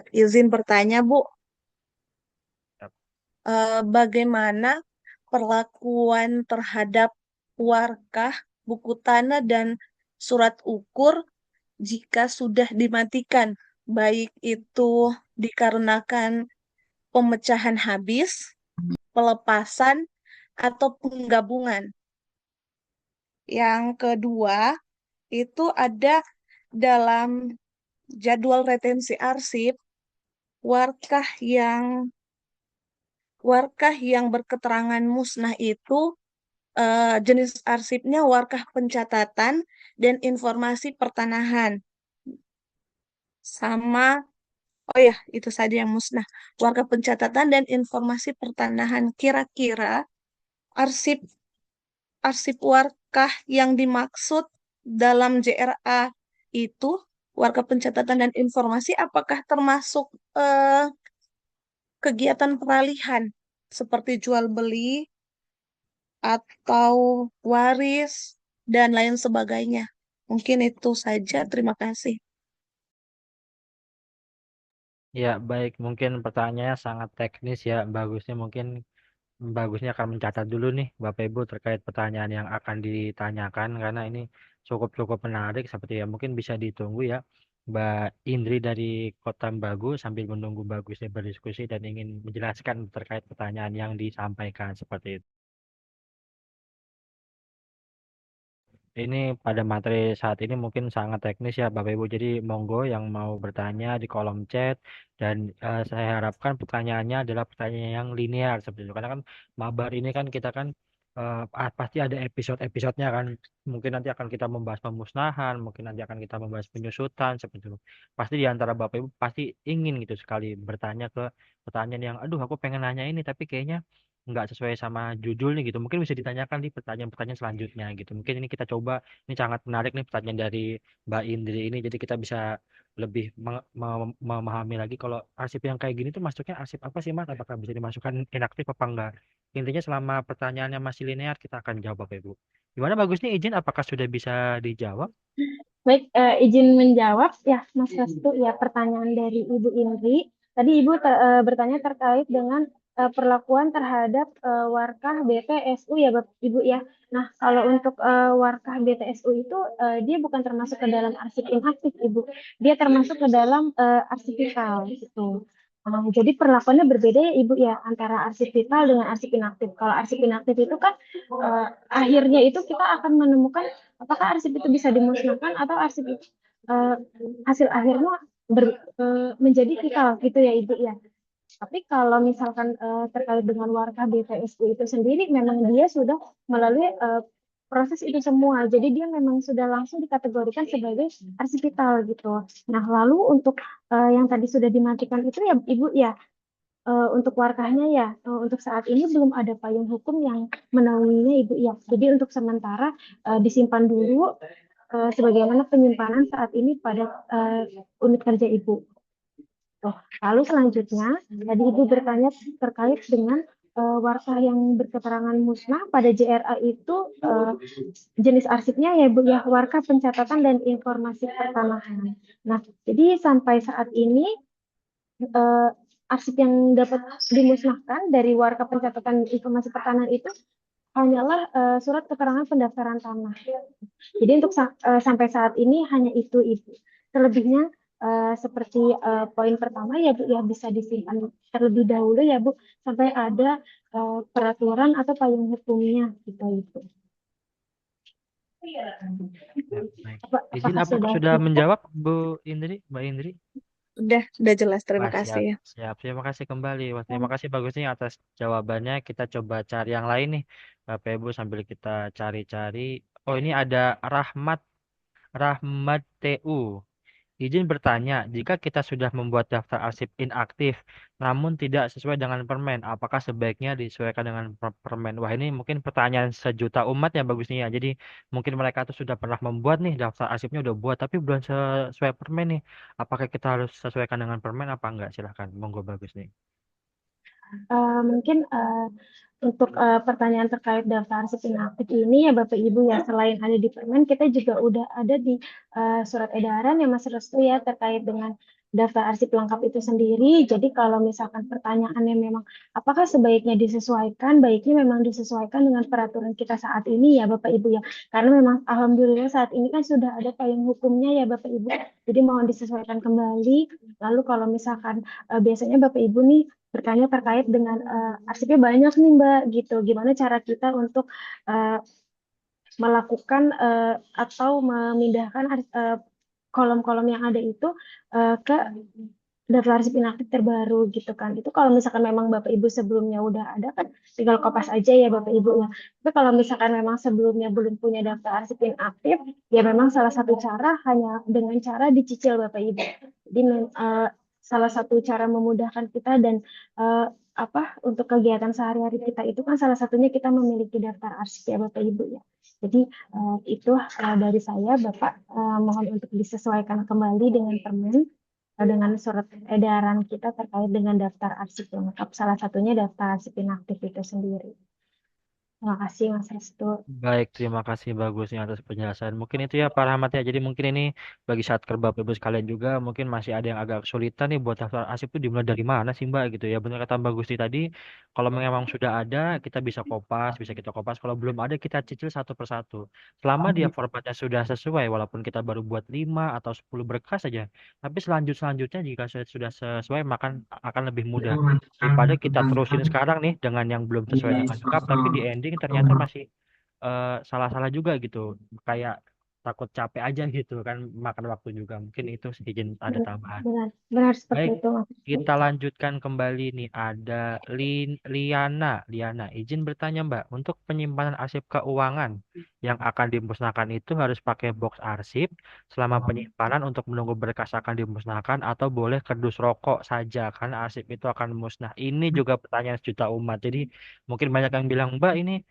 izin bertanya, Bu. Bagaimana perlakuan terhadap warkah, buku tanah, dan surat ukur jika sudah dimatikan, baik itu dikarenakan pemecahan habis, pelepasan, atau penggabungan. Yang kedua, itu ada dalam jadwal retensi arsip, warkah yang warkah yang berketerangan musnah itu jenis arsipnya warkah pencatatan dan informasi pertanahan. Sama, oh ya, itu saja yang musnah. Warkah pencatatan dan informasi pertanahan. Kira-kira arsip arsip warkah yang dimaksud dalam JRA itu, warkah pencatatan dan informasi, apakah termasuk eh, kegiatan peralihan seperti jual beli atau waris dan lain sebagainya. Mungkin itu saja. Terima kasih. Ya, baik. Mungkin pertanyaannya sangat teknis ya. Bagusnya akan mencatat dulu nih Bapak Ibu terkait pertanyaan yang akan ditanyakan karena ini cukup-cukup menarik seperti ya. Mungkin bisa ditunggu ya Mbak Indri dari Kota Bagu sambil menunggu Bagusnya berdiskusi dan ingin menjelaskan terkait pertanyaan yang disampaikan seperti itu. Ini pada materi saat ini mungkin sangat teknis ya Bapak Ibu. Jadi monggo yang mau bertanya di kolom chat dan saya harapkan pertanyaannya adalah pertanyaan yang linear seperti itu. Karena kan mabar ini kan kita kan pasti ada episode-episodenya kan. Mungkin nanti akan kita membahas pemusnahan, mungkin nanti akan kita membahas penyusutan seperti itu. Pasti di antara Bapak Ibu pasti ingin gitu sekali bertanya ke pertanyaan yang aduh aku pengen nanya ini tapi kayaknya nggak sesuai sama judulnya gitu. Mungkin bisa ditanyakan di pertanyaan-pertanyaan selanjutnya gitu. Mungkin ini kita coba, ini sangat menarik nih pertanyaan dari Mbak Indri ini. Jadi kita bisa lebih memahami lagi kalau arsip yang kayak gini tuh masuknya arsip apa sih Mas? Apakah bisa dimasukkan inaktif apa enggak? Intinya selama pertanyaannya masih linear kita akan jawab Bapak Ibu. Gimana bagusnya izin apakah sudah bisa dijawab? Baik, izin menjawab ya, Mas Restu, ya pertanyaan dari Ibu Indri. Tadi Ibu bertanya terkait dengan perlakuan terhadap warkah BTSU ya, Bapak Ibu ya. Nah, kalau untuk warkah BTSU itu dia bukan termasuk ke dalam arsip inaktif, Ibu. Dia termasuk ke dalam arsip vital gitu. Jadi perlakuannya berbeda ya Ibu ya antara arsip vital dengan arsip inaktif. Kalau arsip inaktif itu kan akhirnya itu kita akan menemukan apakah arsip itu bisa dimusnahkan atau arsip itu eh, hasil akhirnya menjadi vital gitu ya Ibu ya. Tapi kalau misalkan terkait dengan warga BPSU itu sendiri memang dia sudah melalui proses itu semua. Jadi dia memang sudah langsung dikategorikan sebagai arsip vital gitu. Nah, lalu untuk yang tadi sudah dimatikan itu ya Ibu ya, untuk warkahnya ya, untuk saat ini belum ada payung hukum yang menaunginya Ibu ya. Jadi untuk sementara disimpan dulu sebagaimana penyimpanan saat ini pada unit kerja Ibu. Tuh. Lalu selanjutnya, tadi Ibu bertanya terkait dengan warkah yang berketerangan musnah pada JRA itu jenis arsipnya ya Bu ya, warkah pencatatan dan informasi pertanahan. Nah, jadi sampai saat ini eh, arsip yang dapat dimusnahkan dari warka pencatatan informasi pertanahan itu hanyalah surat keterangan pendaftaran tanah. Jadi untuk sampai saat ini hanya itu Ibu. Terlebihnya seperti poin pertama ya Bu ya bisa disimpan terlebih dahulu ya Bu sampai ada peraturan atau payung hukumnya gitu Ibu. Ya, baik. Izin Apakah apakah sudah sudah cukup? menjawab Bu Indri, Mbak Indri? Udah jelas. Terima Wah, kasih siap, ya. siap. Terima kasih kembali. Wah, terima kasih bagusnya atas jawabannya. Kita coba cari yang lain nih, Bapak Ibu sambil kita cari-cari. Oh, ini ada Rahmat Rahmat TU. Izin bertanya, jika kita sudah membuat daftar arsip inaktif, namun tidak sesuai dengan permen, apakah sebaiknya disesuaikan dengan permen? Wah, ini mungkin pertanyaan sejuta umat ya bagusnya ya. Jadi mungkin mereka tuh sudah pernah membuat nih daftar arsipnya udah buat, tapi belum sesuai permen nih. Apakah kita harus sesuaikan dengan permen apa enggak? Silahkan, monggo bagus nih. Mungkin untuk pertanyaan terkait daftar arsip inaktif ini ya Bapak Ibu ya, selain ada di Permen, kita juga udah ada di surat edaran ya Mas Restu ya, terkait dengan daftar arsip lengkap itu sendiri. Jadi kalau misalkan pertanyaannya memang apakah sebaiknya disesuaikan, baiknya memang disesuaikan dengan peraturan kita saat ini ya Bapak Ibu ya. Karena memang alhamdulillah saat ini kan sudah ada payung hukumnya ya Bapak Ibu. Jadi mohon disesuaikan kembali. Lalu kalau misalkan biasanya Bapak Ibu nih bertanya terkait dengan arsipnya banyak nih Mbak gitu. Gimana cara kita untuk eh, melakukan atau memindahkan kolom-kolom yang ada itu ke daftar arsip inaktif terbaru gitu kan. Itu kalau misalkan memang Bapak Ibu sebelumnya udah ada kan tinggal kopas aja ya Bapak Ibu ya. Tapi kalau misalkan memang sebelumnya belum punya daftar arsip inaktif, ya memang salah satu cara hanya dengan cara dicicil Bapak Ibu. Jadi salah satu cara memudahkan kita dan eh, apa untuk kegiatan sehari-hari kita itu kan salah satunya kita memiliki daftar arsip ya Bapak Ibu ya. Jadi itu dari saya Bapak, mohon untuk disesuaikan kembali dengan Permen dengan surat edaran kita terkait dengan daftar arsip lengkap. Salah satunya daftar arsip inaktif itu sendiri. Terima kasih Mas Restu. Baik, terima kasih bagusnya atas penjelasan. Mungkin itu ya Pak Rahmat ya. Jadi mungkin ini bagi saat Bapak Ibu sekalian juga mungkin masih ada yang agak kesulitan nih buat daftar arsip itu dimulai dari mana sih Mbak gitu ya. Benar kata Mbak Gusti tadi, kalau memang sudah ada kita bisa kopas, bisa kita kopas. Kalau belum ada kita cicil satu persatu. Selama dia formatnya sudah sesuai, walaupun kita baru buat 5 atau 10 berkas saja. Tapi selanjutnya jika sudah sesuai maka akan lebih mudah. Daripada kita terusin sekarang nih dengan yang belum sesuai dengan lengkap, tapi di ending ternyata masih salah-salah juga gitu, kayak takut capek aja gitu kan, makan waktu juga, mungkin itu sih izin ada Benar, tambahan. benar, benar seperti Baik, itu Mas Restu. kita lanjutkan kembali nih, ada Liana. Liana izin bertanya Mbak, untuk penyimpanan arsip keuangan yang akan dimusnahkan itu harus pakai box arsip selama penyimpanan untuk menunggu berkas akan dimusnahkan, atau boleh kardus rokok saja karena arsip itu akan musnah? Ini juga pertanyaan sejuta umat, jadi mungkin banyak yang bilang Mbak ini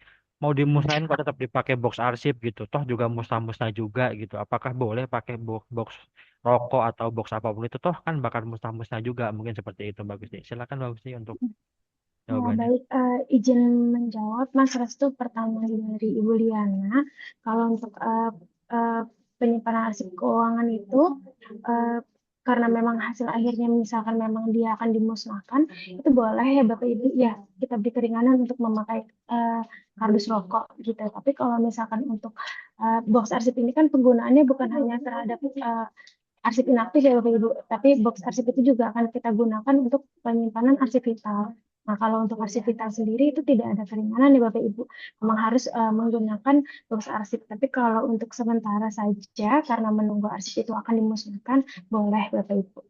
mau dimusnahin kok tetap dipakai box arsip gitu, toh juga musnah-musnah juga gitu, apakah boleh pakai box rokok atau box apapun itu, toh kan bakal musnah-musnah juga, mungkin seperti itu. Bagus nih, silakan Bagus nih untuk Ya, jawabannya. baik, izin menjawab Mas Restu pertanyaan dari Ibu Liana. Kalau untuk eh, penyimpanan arsip keuangan itu, eh, karena memang hasil akhirnya misalkan memang dia akan dimusnahkan, itu boleh ya Bapak Ibu ya kita beri keringanan untuk memakai eh, kardus rokok gitu. Tapi kalau misalkan untuk box arsip ini kan penggunaannya bukan hanya terhadap arsip inaktif ya Bapak Ibu, tapi box arsip itu juga akan kita gunakan untuk penyimpanan arsip vital. Nah, kalau untuk arsip vital sendiri itu tidak ada keringanan ya Bapak Ibu. Memang harus menggunakan box arsip. Tapi kalau untuk sementara saja karena menunggu arsip itu akan dimusnahkan, boleh Bapak Ibu.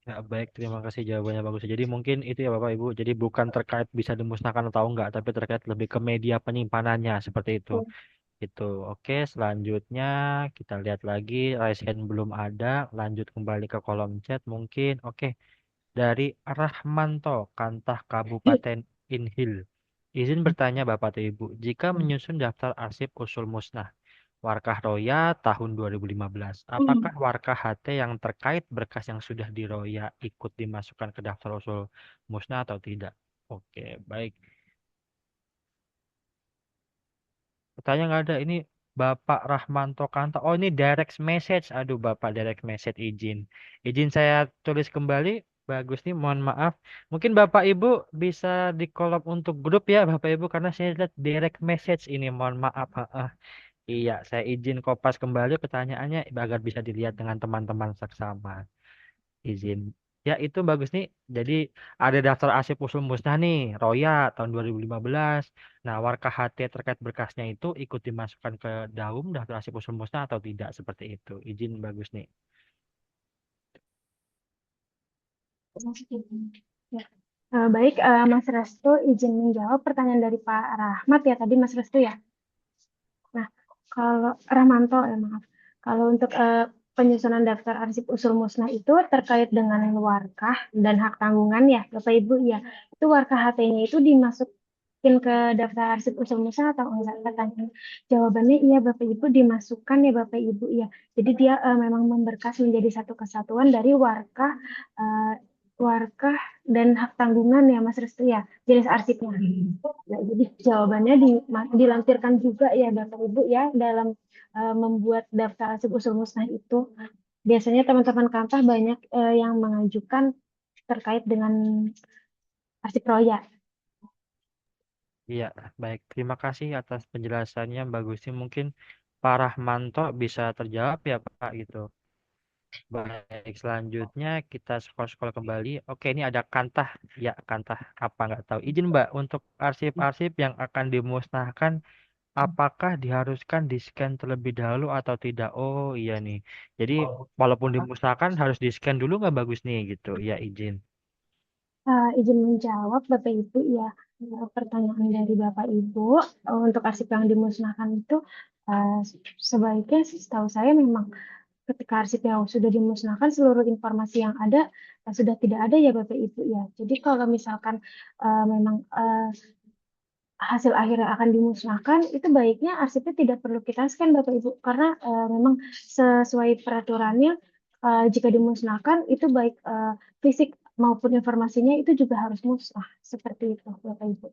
Ya, baik, terima kasih jawabannya Bagus. Jadi mungkin itu ya Bapak Ibu. Jadi bukan terkait bisa dimusnahkan atau enggak, tapi terkait lebih ke media penyimpanannya seperti itu. Itu. Oke, selanjutnya kita lihat lagi, raise hand belum ada. Lanjut kembali ke kolom chat mungkin. Oke, dari Rahmanto, Kantah Kabupaten Inhil. Izin bertanya Bapak atau Ibu, jika menyusun daftar arsip usul musnah Warkah Roya tahun 2015, apakah Warkah HT yang terkait berkas yang sudah diroya ikut dimasukkan ke daftar usul musnah atau tidak? Oke, baik. Pertanyaan nggak ada. Ini Bapak Rahmanto Kanta. Oh, ini direct message. Aduh, Bapak direct message izin. Izin saya tulis kembali. Bagus nih, mohon maaf. Mungkin Bapak Ibu bisa di kolom untuk grup ya, Bapak Ibu, karena saya lihat direct message ini. Mohon maaf. Iya, saya izin kopas kembali pertanyaannya agar bisa dilihat dengan teman-teman seksama. Izin. Ya, itu bagus nih. Jadi ada daftar arsip usul musnah nih, Roya tahun 2015. Nah, warkah HT terkait berkasnya itu ikut dimasukkan ke daum daftar arsip usul musnah atau tidak, seperti itu. Izin bagus nih. Ya. Baik, Mas Restu izin menjawab pertanyaan dari Pak Rahmat ya tadi Mas Restu ya. Nah, kalau Rahmanto ya maaf. Kalau untuk penyusunan daftar arsip usul musnah itu terkait dengan warkah dan hak tanggungan ya, Bapak Ibu ya. Itu warkah HT-nya itu dimasukin ke daftar arsip usul musnah atau enggak? Pertanyaan. Jawabannya iya Bapak Ibu dimasukkan ya Bapak Ibu ya. Jadi dia memang memberkas menjadi satu kesatuan dari warkah warkah dan hak tanggungan ya Mas Restu ya, jenis arsipnya. Ya, jadi jawabannya dilampirkan juga ya Bapak Ibu ya dalam membuat daftar arsip usul musnah itu. Biasanya teman-teman kantor banyak yang mengajukan terkait dengan arsip roya. Iya, baik. Terima kasih atas penjelasannya, Mbak Gusti. Mungkin Pak Rahmanto bisa terjawab ya, Pak, gitu. Baik, selanjutnya kita scroll-scroll kembali. Oke, ini ada Kantah. Ya, Kantah. Apa nggak tahu. Izin, Mbak, untuk arsip-arsip yang akan dimusnahkan, apakah diharuskan di-scan terlebih dahulu atau tidak? Oh, iya nih. Jadi, walaupun dimusnahkan, harus di-scan dulu nggak bagus nih, gitu. Ya, izin. Izin menjawab Bapak Ibu ya, pertanyaan dari Bapak Ibu untuk arsip yang dimusnahkan itu eh, sebaiknya setahu saya memang ketika arsip yang sudah dimusnahkan seluruh informasi yang ada sudah tidak ada ya Bapak Ibu ya. Jadi kalau misalkan memang hasil akhir yang akan dimusnahkan itu baiknya arsipnya tidak perlu kita scan Bapak Ibu karena memang sesuai peraturannya jika dimusnahkan itu baik fisik maupun informasinya itu juga harus musnah seperti itu Bapak Ibu.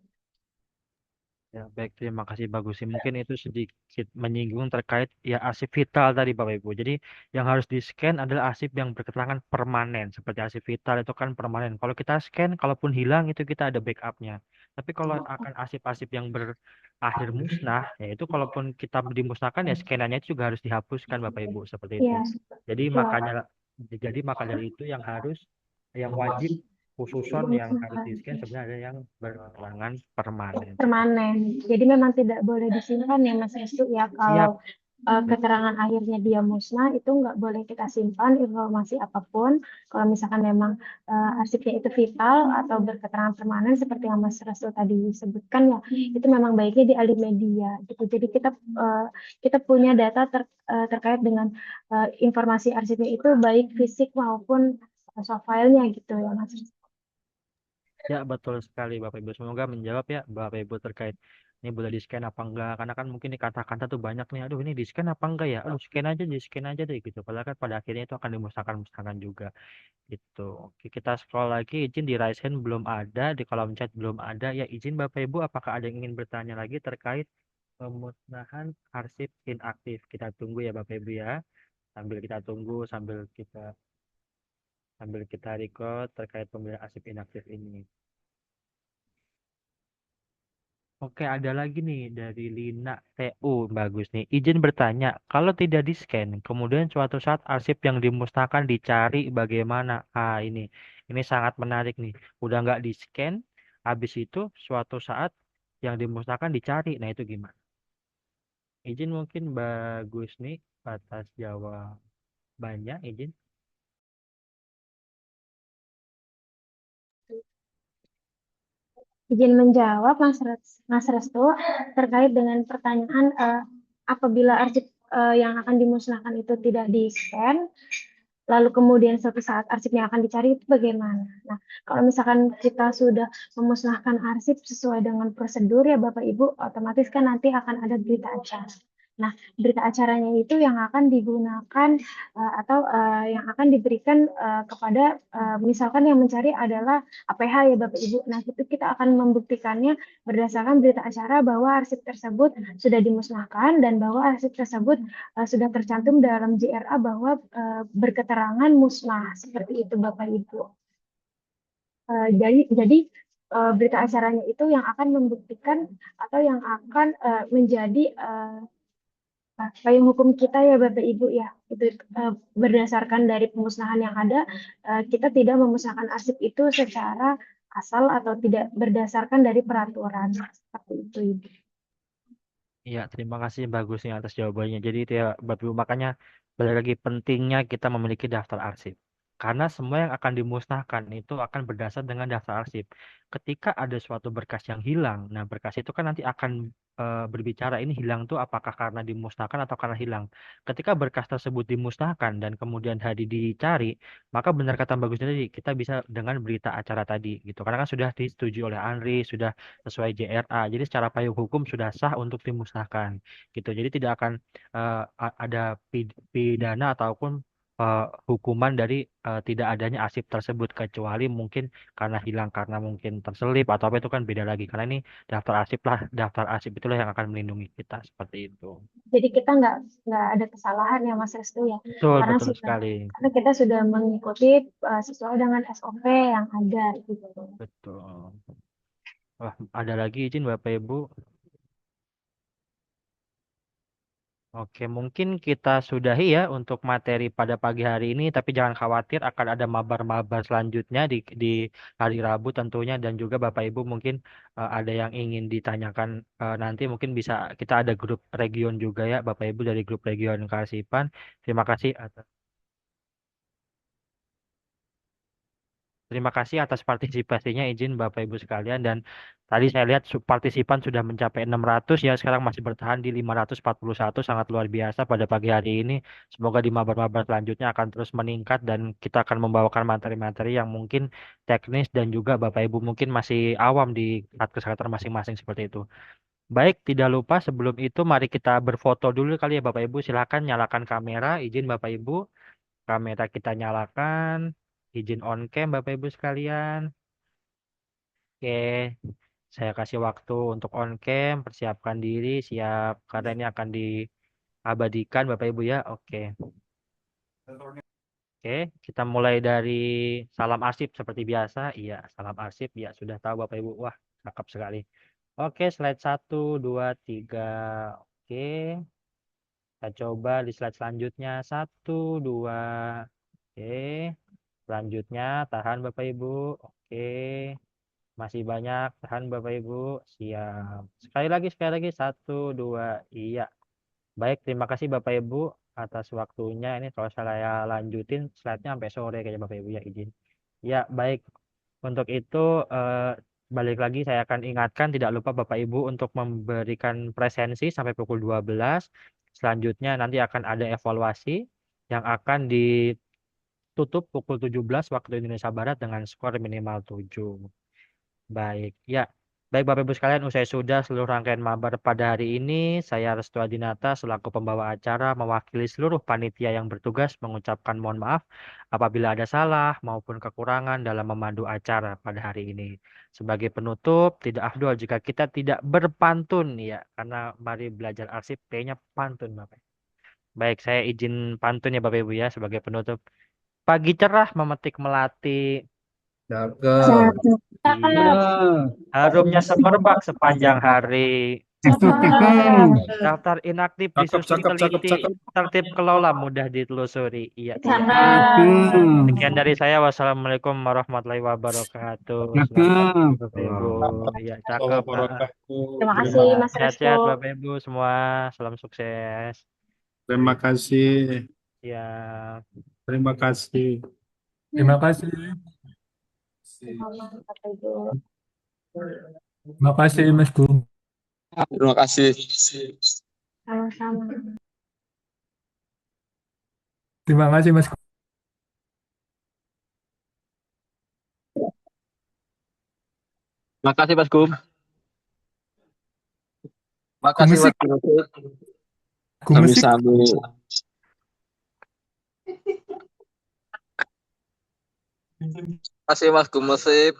Ya, baik, terima kasih bagus sih. Mungkin itu sedikit menyinggung terkait ya arsip vital tadi Bapak Ibu. Jadi yang harus di-scan adalah arsip yang berketerangan permanen. Seperti arsip vital itu kan permanen. Kalau kita scan, kalaupun hilang itu kita ada backupnya. Tapi kalau akan arsip-arsip yang berakhir musnah, ya itu kalaupun kita dimusnahkan ya scanannya itu juga harus dihapuskan Bapak Ibu. Seperti itu. Ya, Jadi betul. makanya jadi maka dari itu yang wajib khususon yang harus Dimusnahkan. di-scan sebenarnya ada yang berketerangan permanen. Permanen. Jadi memang tidak boleh disimpan ya Mas Restu ya kalau Siap. keterangan akhirnya dia musnah itu nggak boleh kita simpan informasi apapun. Kalau misalkan memang arsipnya itu vital atau berketerangan permanen seperti yang Mas Restu tadi sebutkan ya, itu memang baiknya di alih media gitu. Jadi kita punya data terkait dengan informasi arsipnya itu baik fisik maupun soft filenya gitu ya Mas Restu. Ya, betul sekali Bapak Ibu. Semoga menjawab ya Bapak Ibu terkait ini boleh di-scan apa enggak. Karena kan mungkin di kata-kata tuh banyak nih. Aduh, ini di-scan apa enggak ya? Aduh, di-scan aja deh gitu. Padahal kan pada akhirnya itu akan dimusnahkan juga gitu. Oke, kita scroll lagi. Izin di raise hand belum ada, di kolom chat belum ada. Ya, izin Bapak Ibu, apakah ada yang ingin bertanya lagi terkait pemusnahan arsip inaktif? Kita tunggu ya Bapak Ibu ya. Sambil kita tunggu, sambil kita record terkait pemilihan arsip inaktif ini. Oke, ada lagi nih dari Lina TU. Bagus nih. Izin bertanya, kalau tidak di-scan, kemudian suatu saat arsip yang dimusnahkan dicari bagaimana? Ini sangat menarik nih. Udah nggak di-scan, habis itu suatu saat yang dimusnahkan dicari. Nah, itu gimana? Izin mungkin bagus nih atas jawabannya, izin. Izin menjawab Mas Restu terkait dengan pertanyaan apabila arsip yang akan dimusnahkan itu tidak di-scan, lalu kemudian suatu saat arsipnya akan dicari itu bagaimana? Nah, kalau misalkan kita sudah memusnahkan arsip sesuai dengan prosedur ya Bapak Ibu, otomatis kan nanti akan ada berita acara. Nah, berita acaranya itu yang akan digunakan atau yang akan diberikan kepada misalkan yang mencari adalah APH ya Bapak Ibu. Nah, itu kita akan membuktikannya berdasarkan berita acara bahwa arsip tersebut sudah dimusnahkan dan bahwa arsip tersebut sudah tercantum dalam JRA bahwa berketerangan musnah seperti itu Bapak Ibu. Jadi berita acaranya itu yang akan membuktikan atau yang akan menjadi payung hukum kita ya Bapak Ibu ya. Itu berdasarkan dari pemusnahan yang ada, kita tidak memusnahkan arsip itu secara asal atau tidak berdasarkan dari peraturan seperti itu Ibu. Iya, terima kasih bagusnya atas jawabannya. Jadi itu ya, Bapak Ibu, makanya balik lagi pentingnya kita memiliki daftar arsip. Karena semua yang akan dimusnahkan itu akan berdasar dengan daftar arsip. Ketika ada suatu berkas yang hilang, nah berkas itu kan nanti akan berbicara ini hilang tuh apakah karena dimusnahkan atau karena hilang. Ketika berkas tersebut dimusnahkan dan kemudian hari dicari, maka benar kata bagusnya tadi, kita bisa dengan berita acara tadi gitu. Karena kan sudah disetujui oleh ANRI, sudah sesuai JRA. Jadi secara payung hukum sudah sah untuk dimusnahkan gitu. Jadi tidak akan ada pidana ataupun hukuman dari tidak adanya arsip tersebut, kecuali mungkin karena hilang karena mungkin terselip atau apa, itu kan beda lagi. Karena ini daftar arsip itulah yang akan melindungi kita seperti itu. Jadi kita nggak ada kesalahan ya Mas Restu ya, Betul, karena betul sudah sekali. karena kita sudah mengikuti sesuai dengan SOP yang ada gitu. Betul. Wah, ada lagi izin Bapak Ibu. Oke, mungkin kita sudahi ya untuk materi pada pagi hari ini, tapi jangan khawatir, akan ada mabar-mabar selanjutnya di hari Rabu tentunya, dan juga Bapak Ibu mungkin ada yang ingin ditanyakan, nanti mungkin bisa, kita ada grup region juga ya Bapak Ibu, dari grup region Karsipan. Terima kasih atas Terima kasih atas partisipasinya, izin Bapak Ibu sekalian. Dan tadi saya lihat partisipan sudah mencapai 600 ya, sekarang masih bertahan di 541, sangat luar biasa pada pagi hari ini. Semoga di mabar-mabar selanjutnya akan terus meningkat dan kita akan membawakan materi-materi yang mungkin teknis dan juga Bapak Ibu mungkin masih awam di kesehatan masing-masing seperti itu. Baik, tidak lupa sebelum itu mari kita berfoto dulu kali ya Bapak Ibu. Silakan nyalakan kamera, izin Bapak Ibu. Kamera kita nyalakan. Izin on cam Bapak Ibu sekalian. Oke, saya kasih waktu untuk on cam, persiapkan diri, siap karena ini akan diabadikan Bapak Ibu ya. Oke. Oke, kita mulai dari salam arsip seperti biasa. Iya, salam arsip. Ya, sudah tahu Bapak Ibu. Wah, cakep sekali. Oke, slide 1, 2, 3. Oke, kita coba di slide selanjutnya. 1, 2. Oke, selanjutnya tahan Bapak Ibu. Oke. Masih banyak, tahan Bapak Ibu. Siap. Sekali lagi. 1, 2. Iya. Baik, terima kasih Bapak Ibu atas waktunya. Ini kalau saya lanjutin slide-nya sampai sore kayaknya Bapak Ibu ya, izin. Ya, baik. Untuk itu balik lagi saya akan ingatkan tidak lupa Bapak Ibu untuk memberikan presensi sampai pukul 12. Selanjutnya nanti akan ada evaluasi yang akan ditutup pukul 17 waktu Indonesia Barat dengan skor minimal 7. Baik, ya. Baik Bapak Ibu sekalian, usai sudah seluruh rangkaian mabar pada hari ini, saya Restu Adinata selaku pembawa acara mewakili seluruh panitia yang bertugas mengucapkan mohon maaf apabila ada salah maupun kekurangan dalam memandu acara pada hari ini. Sebagai penutup, tidak afdol jika kita tidak berpantun ya, karena mari belajar arsip kayaknya pantun Bapak. Baik, saya izin pantun ya Bapak Ibu ya sebagai penutup. Pagi cerah memetik melati. Cakep. Iya. Harumnya semerbak sepanjang hari. Daftar inaktif Cakep, disusuri cakep, cakep, teliti. cakep. Tertib kelola mudah ditelusuri. Iya, iya. Hmm. Sekian dari saya. Wassalamualaikum warahmatullahi wabarakatuh. Selamat pagi, Cakep. Bapak Ibu. Iya, Allah cakep. wabarakatuh. Terima kasih Terima, Mas Restu. Sehat-sehat Bapak Ibu semua. Salam sukses. terima kasih. Ya. Terima kasih. Terima kasih. Bapak Ibu. Terima kasih Mas Gung. Terima kasih. Sama-sama. Terima kasih Mas Gung. Terima kasih Mas Gum. Terima kasih Musik. Mas Gum. Gung musik. Sami-sami. Terima kasih Mas Gum Musik.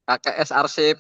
KKS Arsip.